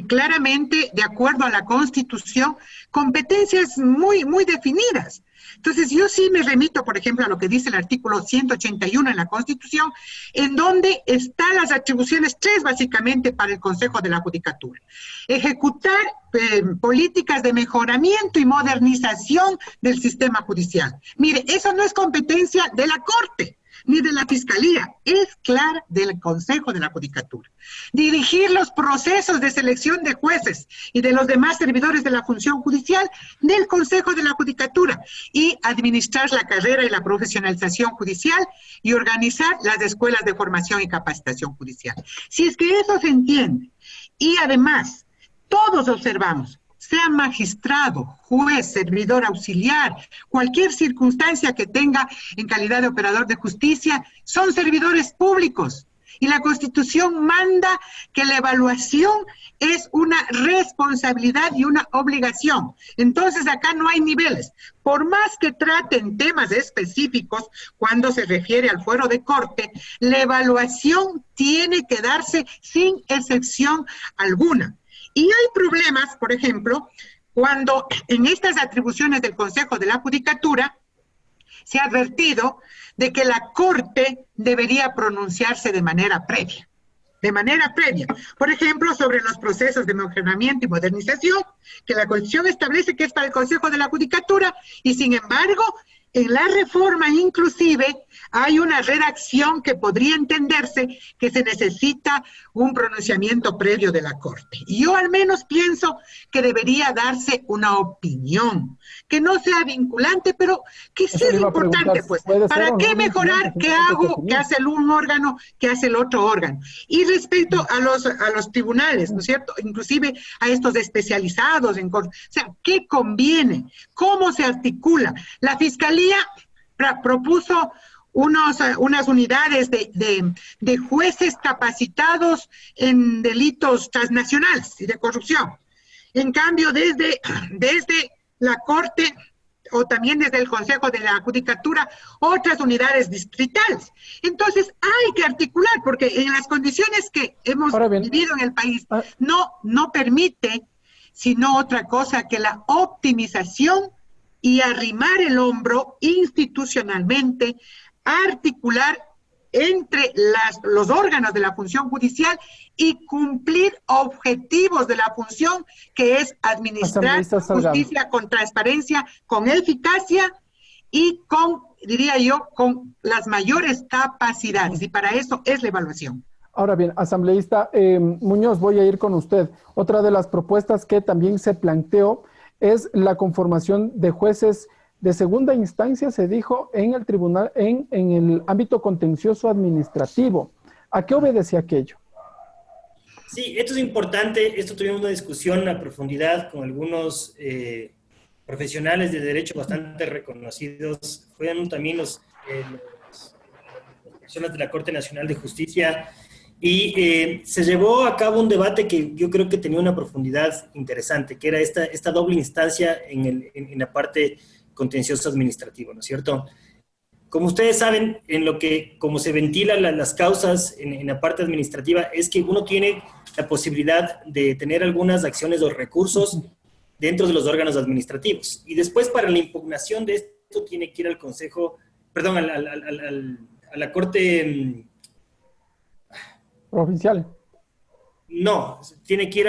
claramente, de acuerdo a la Constitución, competencias muy, muy definidas. Entonces, yo sí me remito, por ejemplo, a lo que dice el artículo 181 en la Constitución, en donde están las atribuciones 3, básicamente, para el Consejo de la Judicatura. Ejecutar políticas de mejoramiento y modernización del sistema judicial. Mire, eso no es competencia de la Corte ni de la Fiscalía, es clara del Consejo de la Judicatura. Dirigir los procesos de selección de jueces y de los demás servidores de la función judicial del Consejo de la Judicatura y administrar la carrera y la profesionalización judicial y organizar las escuelas de formación y capacitación judicial. Si es que eso se entiende y además todos observamos, sea magistrado, juez, servidor auxiliar, cualquier circunstancia que tenga en calidad de operador de justicia, son servidores públicos. Y la Constitución manda que la evaluación es una responsabilidad y una obligación. Entonces acá no hay niveles. Por más que traten temas específicos, cuando se refiere al fuero de corte, la evaluación tiene que darse sin excepción alguna. Y hay problemas, por ejemplo, cuando en estas atribuciones del Consejo de la Judicatura se ha advertido de que la Corte debería pronunciarse de manera previa. De manera previa. Por ejemplo, sobre los procesos de mejoramiento y modernización, que la Constitución establece que es para el Consejo de la Judicatura, y sin embargo, en la reforma inclusive hay una redacción que podría entenderse que se necesita un pronunciamiento previo de la Corte. Y yo al menos pienso que debería darse una opinión, que no sea vinculante, pero que sí es importante, pues. ¿Para qué mejorar? ¿Qué hago? ¿Qué hace el un órgano? ¿Qué hace el otro órgano? Y respecto a los tribunales, ¿no es cierto? Inclusive a estos especializados en corte. O sea, ¿qué conviene? ¿Cómo se articula? La Fiscalía propuso unas unidades de jueces capacitados en delitos transnacionales y de corrupción. En cambio, desde la Corte o también desde el Consejo de la Judicatura, otras unidades distritales. Entonces, hay que articular, porque en las condiciones que hemos vivido en el país, no permite, sino otra cosa, que la optimización y arrimar el hombro institucionalmente, articular entre los órganos de la función judicial y cumplir objetivos de la función, que es administrar justicia con transparencia, con eficacia y con, diría yo, con las mayores capacidades. Y para eso es la evaluación. Ahora bien, asambleísta Muñoz, voy a ir con usted. Otra de las propuestas que también se planteó es la conformación de jueces de segunda instancia, se dijo, en el tribunal, en el ámbito contencioso administrativo. ¿A qué obedece aquello? Sí, esto es importante. Esto tuvimos una discusión a profundidad con algunos profesionales de derecho bastante reconocidos. Fueron también los personas de la Corte Nacional de Justicia y se llevó a cabo un debate que yo creo que tenía una profundidad interesante, que era esta doble instancia en la parte contencioso administrativo, ¿no es cierto? Como ustedes saben, como se ventilan las causas en la parte administrativa, es que uno tiene la posibilidad de tener algunas acciones o recursos dentro de los órganos administrativos. Y después, para la impugnación de esto, tiene que ir al Consejo, perdón, a la Corte... Provincial. No, tiene que ir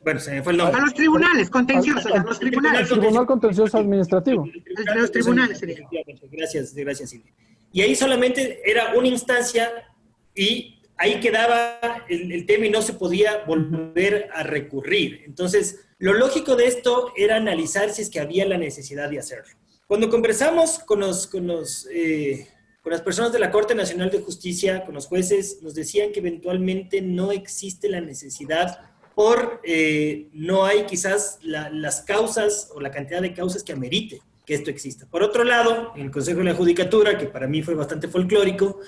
bueno, se me fue el nombre. A los tribunales contenciosos, a los tribunales. El Tribunal Contencioso Administrativo. A los tribunales sería. Gracias, Silvia. Y ahí solamente era una instancia y ahí quedaba el tema y no se podía volver a recurrir. Entonces, lo lógico de esto era analizar si es que había la necesidad de hacerlo. Cuando conversamos con las personas de la Corte Nacional de Justicia, con los jueces, nos decían que eventualmente no existe la necesidad no hay quizás las causas o la cantidad de causas que amerite que esto exista. Por otro lado, el Consejo de la Judicatura, que para mí fue bastante folclórico,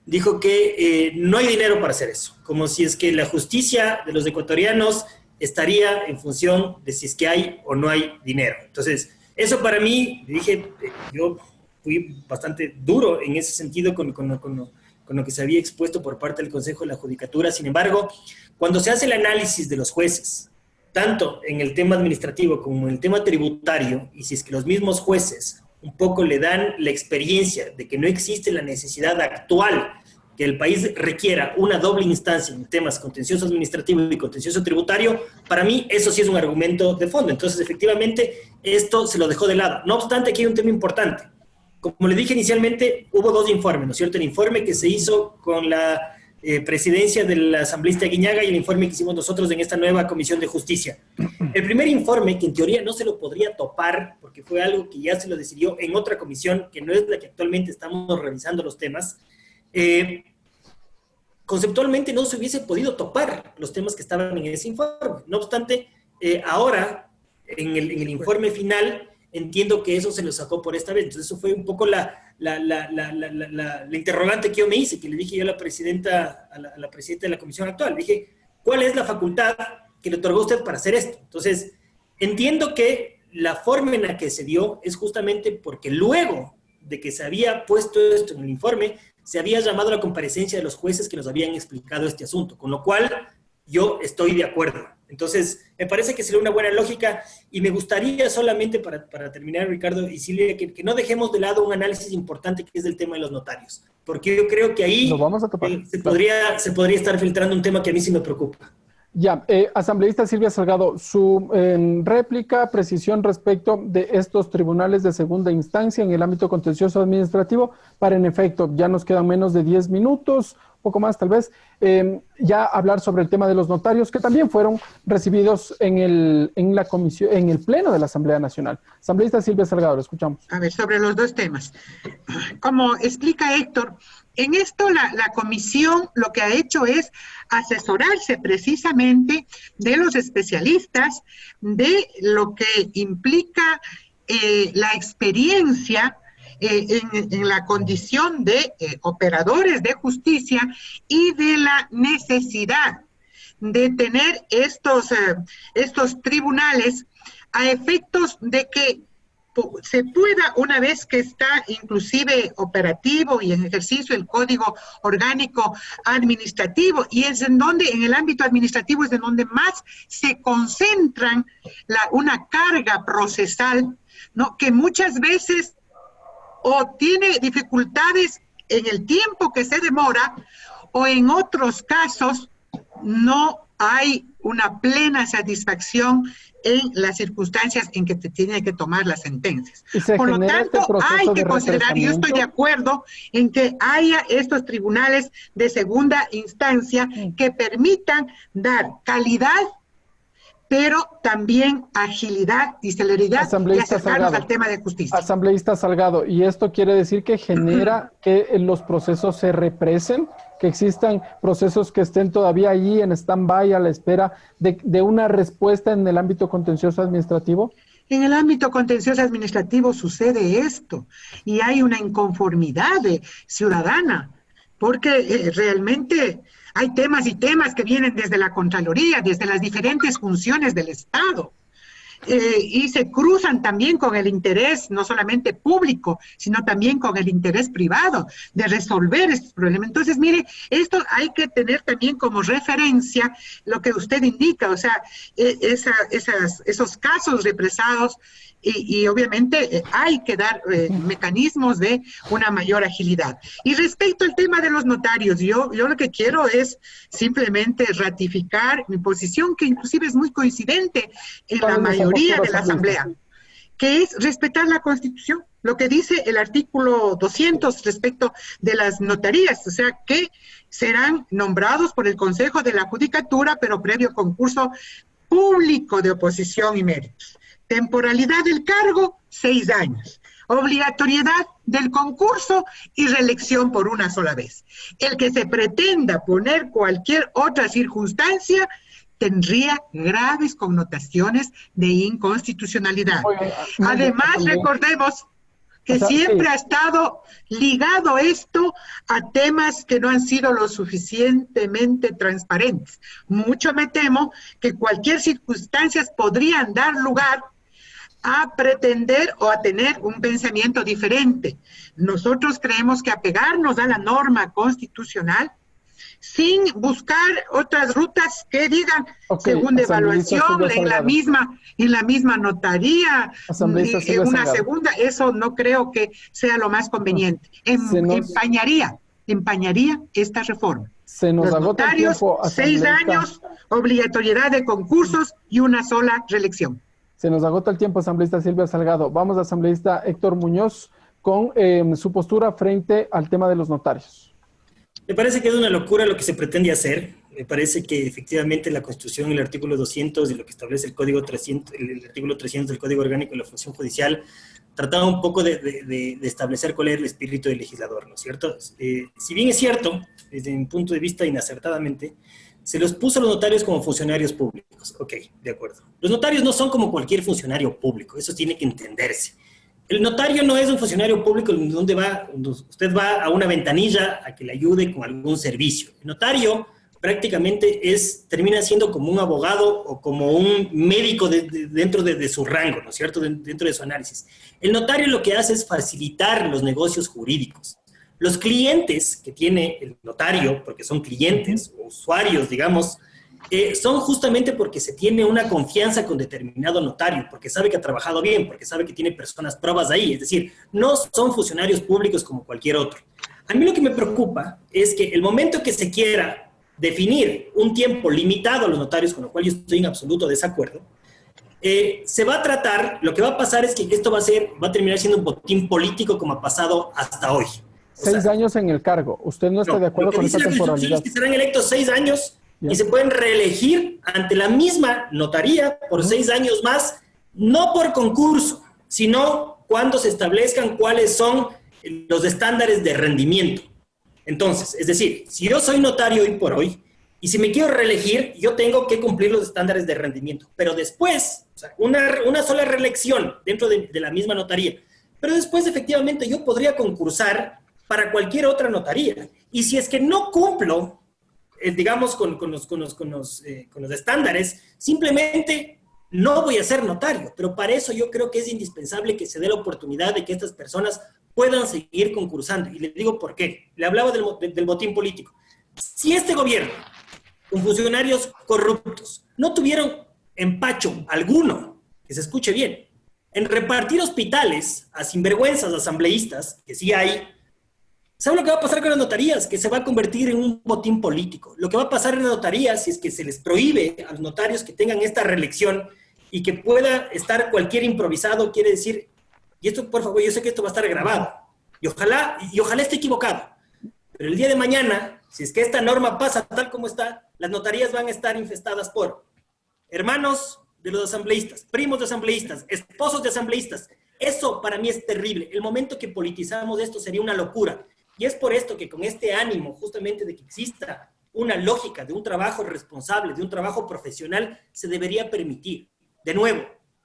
dijo que no hay dinero para hacer eso, como si es que la justicia de los ecuatorianos estaría en función de si es que hay o no hay dinero. Entonces, eso para mí, dije, yo fui bastante duro en ese sentido con lo que se había expuesto por parte del Consejo de la Judicatura. Sin embargo, cuando se hace el análisis de los jueces, tanto en el tema administrativo como en el tema tributario, y si es que los mismos jueces un poco le dan la experiencia de que no existe la necesidad actual que el país requiera una doble instancia en temas contencioso administrativo y contencioso tributario, para mí eso sí es un argumento de fondo. Entonces, efectivamente, esto se lo dejó de lado. No obstante, aquí hay un tema importante. Como le dije inicialmente, hubo dos informes, ¿no es cierto? El informe que se hizo con la presidencia del asambleísta Guiñaga y el informe que hicimos nosotros en esta nueva Comisión de Justicia. El primer informe, que en teoría no se lo podría topar, porque fue algo que ya se lo decidió en otra comisión, que no es la que actualmente estamos revisando los temas, conceptualmente no se hubiese podido topar los temas que estaban en ese informe. No obstante, ahora, en el informe final, entiendo que eso se lo sacó por esta vez. Entonces, eso fue un poco la interrogante que yo me hice, que le dije yo a la presidenta de la comisión actual. Le dije, ¿cuál es la facultad que le otorgó usted para hacer esto? Entonces, entiendo que la forma en la que se dio es justamente porque luego de que se había puesto esto en el informe, se había llamado a la comparecencia de los jueces que nos habían explicado este asunto, con lo cual yo estoy de acuerdo. Entonces, me parece que sería una buena lógica y me gustaría solamente para terminar, Ricardo y Silvia, que no dejemos de lado un análisis importante que es el tema de los notarios, porque yo creo que ahí se podría estar filtrando un tema que a mí sí me preocupa. Ya, asambleísta Silvia Salgado, su réplica, precisión respecto de estos tribunales de segunda instancia en el ámbito contencioso administrativo, para en efecto, ya nos quedan menos de 10 minutos, poco más tal vez, ya hablar sobre el tema de los notarios, que también fueron recibidos en la comisión, en el pleno de la Asamblea Nacional. Asambleísta Silvia Salgado, lo escuchamos. A ver, sobre los dos temas. Como explica Héctor, en esto la comisión lo que ha hecho es asesorarse precisamente de los especialistas de lo que implica la experiencia en la condición de operadores de justicia y de la necesidad de tener estos tribunales a efectos de que se pueda, una vez que está inclusive operativo y en ejercicio el Código Orgánico Administrativo, y es en donde, en el ámbito administrativo es en donde más se concentran una carga procesal, ¿no? Que muchas veces o tiene dificultades en el tiempo que se demora, o en otros casos no hay una plena satisfacción en las circunstancias en que te tiene que tomar las sentencias. Por lo tanto, hay que considerar, y yo estoy de acuerdo en que haya estos tribunales de segunda instancia que permitan dar calidad, pero también agilidad y celeridad y acercarnos al tema de justicia. Asambleísta Salgado, ¿y esto quiere decir que genera que los procesos se represen? ¿Que existan procesos que estén todavía allí en stand-by a la espera de una respuesta en el ámbito contencioso administrativo? En el ámbito contencioso administrativo sucede esto y hay una inconformidad ciudadana, porque realmente hay temas y temas que vienen desde la Contraloría, desde las diferentes funciones del Estado. Y se cruzan también con el interés no solamente público, sino también con el interés privado de resolver estos problemas. Entonces, mire, esto hay que tener también como referencia lo que usted indica, o sea, esos casos represados y obviamente hay que dar mecanismos de una mayor agilidad. Y respecto al tema de los notarios, yo lo que quiero es simplemente ratificar mi posición, que inclusive es muy coincidente en la mayoría de la Asamblea, que es respetar la Constitución, lo que dice el artículo 200 respecto de las notarías, o sea, que serán nombrados por el Consejo de la Judicatura, pero previo concurso público de oposición y méritos. Temporalidad del cargo, 6 años. Obligatoriedad del concurso y reelección por una sola vez. El que se pretenda poner cualquier otra circunstancia tendría graves connotaciones de inconstitucionalidad. Además, recordemos que siempre ha estado ligado esto a temas que no han sido lo suficientemente transparentes. Mucho me temo que cualquier circunstancia podrían dar lugar a pretender o a tener un pensamiento diferente. Nosotros creemos que apegarnos a la norma constitucional sin buscar otras rutas que digan segunda evaluación en la misma notaría, una segunda, eso no creo que sea lo más conveniente. Empañaría esta reforma. Se nos Los agota notarios, el tiempo, 6 años, obligatoriedad de concursos y una sola reelección. Se nos agota el tiempo, asambleísta Silvia Salgado. Vamos, asambleísta Héctor Muñoz, con su postura frente al tema de los notarios. Me parece que es una locura lo que se pretende hacer. Me parece que efectivamente la Constitución, el artículo 200 y lo que establece el Código 300, el artículo 300 del Código Orgánico de la Función Judicial, trataba un poco de establecer cuál es el espíritu del legislador, ¿no es cierto? Si bien es cierto, desde mi punto de vista inacertadamente, se los puso a los notarios como funcionarios públicos. Ok, de acuerdo. Los notarios no son como cualquier funcionario público, eso tiene que entenderse. El notario no es un funcionario público donde usted va a una ventanilla a que le ayude con algún servicio. El notario prácticamente termina siendo como un abogado o como un médico dentro de su rango, ¿no es cierto?, dentro de su análisis. El notario lo que hace es facilitar los negocios jurídicos. Los clientes que tiene el notario, porque son clientes o usuarios, digamos, son justamente porque se tiene una confianza con determinado notario, porque sabe que ha trabajado bien, porque sabe que tiene personas pruebas ahí. Es decir, no son funcionarios públicos como cualquier otro. A mí lo que me preocupa es que el momento que se quiera definir un tiempo limitado a los notarios, con lo cual yo estoy en absoluto desacuerdo, se va a tratar, lo que va a pasar es que esto va a terminar siendo un botín político como ha pasado hasta hoy. 6 años en el cargo. ¿Usted no está de acuerdo con esa temporalidad? Es que serán electos 6 años y se pueden reelegir ante la misma notaría por 6 años más, no por concurso, sino cuando se establezcan cuáles son los estándares de rendimiento. Entonces, es decir, si yo soy notario hoy por hoy y si me quiero reelegir, yo tengo que cumplir los estándares de rendimiento. Pero después, o sea, una sola reelección dentro de la misma notaría. Pero después, efectivamente, yo podría concursar para cualquier otra notaría. Y si es que no cumplo, digamos, con los estándares, simplemente no voy a ser notario. Pero para eso yo creo que es indispensable que se dé la oportunidad de que estas personas puedan seguir concursando. Y les digo por qué. Le hablaba del botín político. Si este gobierno, con funcionarios corruptos, no tuvieron empacho alguno, que se escuche bien, en repartir hospitales a sinvergüenzas asambleístas, que sí hay, ¿sabe lo que va a pasar con las notarías? Que se va a convertir en un botín político. Lo que va a pasar en las notarías, si es que se les prohíbe a los notarios que tengan esta reelección y que pueda estar cualquier improvisado, quiere decir, y esto, por favor, yo sé que esto va a estar grabado, y ojalá esté equivocado, pero el día de mañana, si es que esta norma pasa tal como está, las notarías van a estar infestadas por hermanos de los asambleístas, primos de asambleístas, esposos de asambleístas. Eso para mí es terrible. El momento que politizamos esto sería una locura. Y es por esto que con este ánimo, justamente de que exista una lógica de un trabajo responsable, de un trabajo profesional, se debería permitir. De nuevo,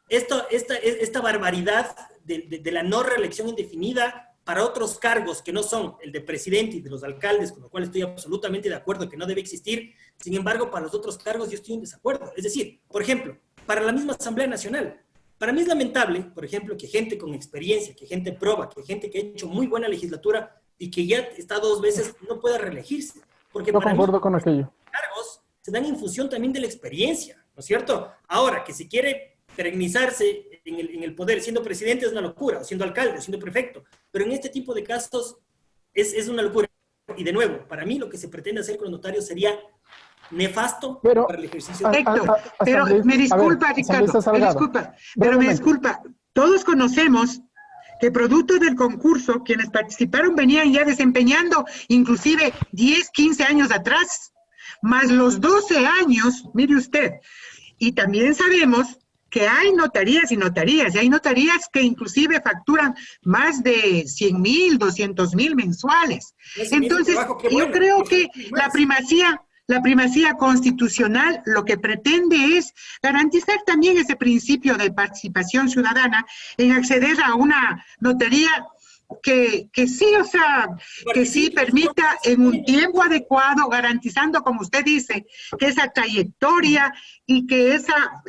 esta barbaridad de la no reelección indefinida para otros cargos que no son el de presidente y de los alcaldes, con lo cual estoy absolutamente de acuerdo que no debe existir. Sin embargo, para los otros cargos yo estoy en desacuerdo. Es decir, por ejemplo, para la misma Asamblea Nacional, para mí es lamentable, por ejemplo, que gente con experiencia, que gente proba, que gente que ha hecho muy buena legislatura y que ya está 2 veces no pueda reelegirse. Porque no para concuerdo mí, con aquello. Los cargos se dan en función también de la experiencia, ¿no es cierto? Ahora, que si quiere perennizarse en el poder siendo presidente es una locura, o siendo alcalde, o siendo prefecto, pero en este tipo de casos es una locura. Y de nuevo, para mí lo que se pretende hacer con los notarios sería nefasto para el ejercicio de... Héctor, pero me disculpa, Ricardo, me disculpa, todos conocemos que producto del concurso, quienes participaron venían ya desempeñando inclusive 10, 15 años atrás, más los 12 años, mire usted, y también sabemos que hay notarías y notarías, y hay notarías que inclusive facturan más de 100,000, 200,000 mensuales. Entonces, yo creo que la primacía constitucional lo que pretende es garantizar también ese principio de participación ciudadana en acceder a una notaría que sí, o sea, que sí permita en un tiempo adecuado, garantizando, como usted dice, que esa trayectoria y que esa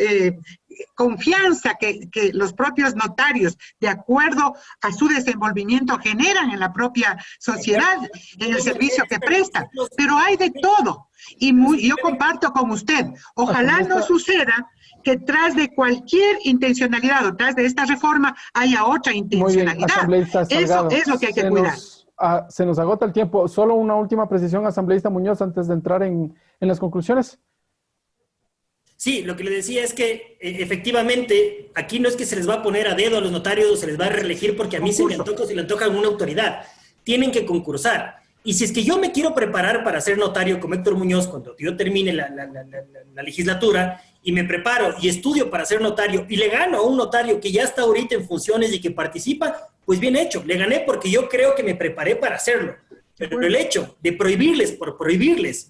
confianza que los propios notarios, de acuerdo a su desenvolvimiento, generan en la propia sociedad, en el servicio que prestan. Pero hay de todo. Y yo comparto con usted, ojalá no suceda que tras de cualquier intencionalidad o tras de esta reforma haya otra intencionalidad. Eso es lo que hay que cuidar. Se nos agota el tiempo. Solo una última precisión, asambleísta Muñoz, antes de entrar en las conclusiones. Sí, lo que le decía es que efectivamente aquí no es que se les va a poner a dedo a los notarios o se les va a reelegir porque a mí se me antoja o se le antoja a una autoridad. Tienen que concursar. Y si es que yo me quiero preparar para ser notario como Héctor Muñoz cuando yo termine la legislatura y me preparo y estudio para ser notario y le gano a un notario que ya está ahorita en funciones y que participa, pues bien hecho. Le gané porque yo creo que me preparé para hacerlo. Pero el hecho de prohibirles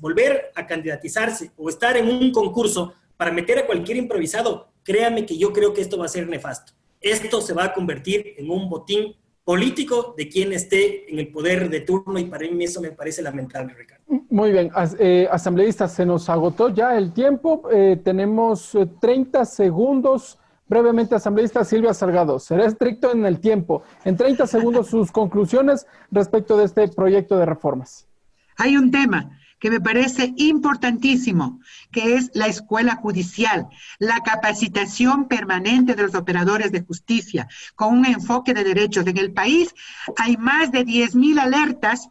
volver a candidatizarse o estar en un concurso para meter a cualquier improvisado, créame que yo creo que esto va a ser nefasto. Esto se va a convertir en un botín político de quien esté en el poder de turno y para mí eso me parece lamentable, Ricardo. Muy bien, asambleístas, se nos agotó ya el tiempo, tenemos 30 segundos. Brevemente, asambleísta Silvia Salgado, será estricto en el tiempo. En 30 segundos sus conclusiones respecto de este proyecto de reformas. Hay un tema que me parece importantísimo, que es la escuela judicial, la capacitación permanente de los operadores de justicia, con un enfoque de derechos. En el país hay más de 10,000 alertas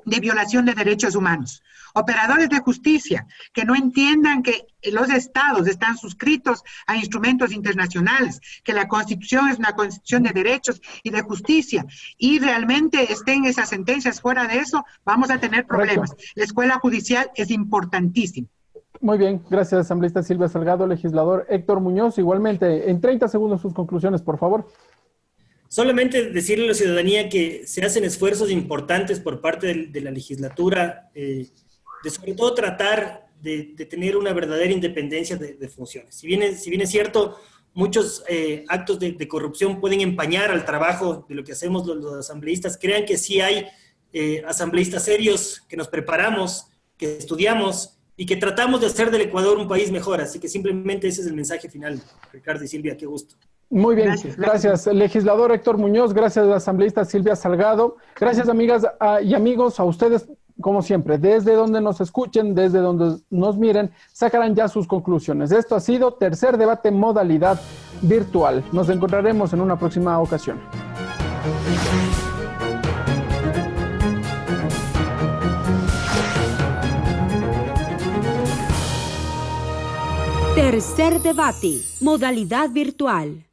de violación de derechos humanos. Operadores de justicia que no entiendan que los estados están suscritos a instrumentos internacionales, que la Constitución es una constitución de derechos y de justicia, y realmente estén esas sentencias fuera de eso, vamos a tener problemas. Correcto. La escuela judicial es importantísima. Muy bien, gracias, asambleísta Silvia Salgado. Legislador Héctor Muñoz, igualmente, en 30 segundos sus conclusiones, por favor. Solamente decirle a la ciudadanía que se hacen esfuerzos importantes por parte de la legislatura, de sobre todo tratar de tener una verdadera independencia de funciones. Si bien es cierto, muchos actos de corrupción pueden empañar al trabajo de lo que hacemos los asambleístas, crean que sí hay asambleístas serios, que nos preparamos, que estudiamos y que tratamos de hacer del Ecuador un país mejor. Así que simplemente ese es el mensaje final. Ricardo y Silvia, qué gusto. Muy bien, gracias. Legislador Héctor Muñoz, gracias asambleísta Silvia Salgado, gracias amigas y amigos, a ustedes como siempre, desde donde nos escuchen, desde donde nos miren, sacarán ya sus conclusiones. Esto ha sido Tercer Debate Modalidad Virtual. Nos encontraremos en una próxima ocasión. Tercer Debate Modalidad Virtual.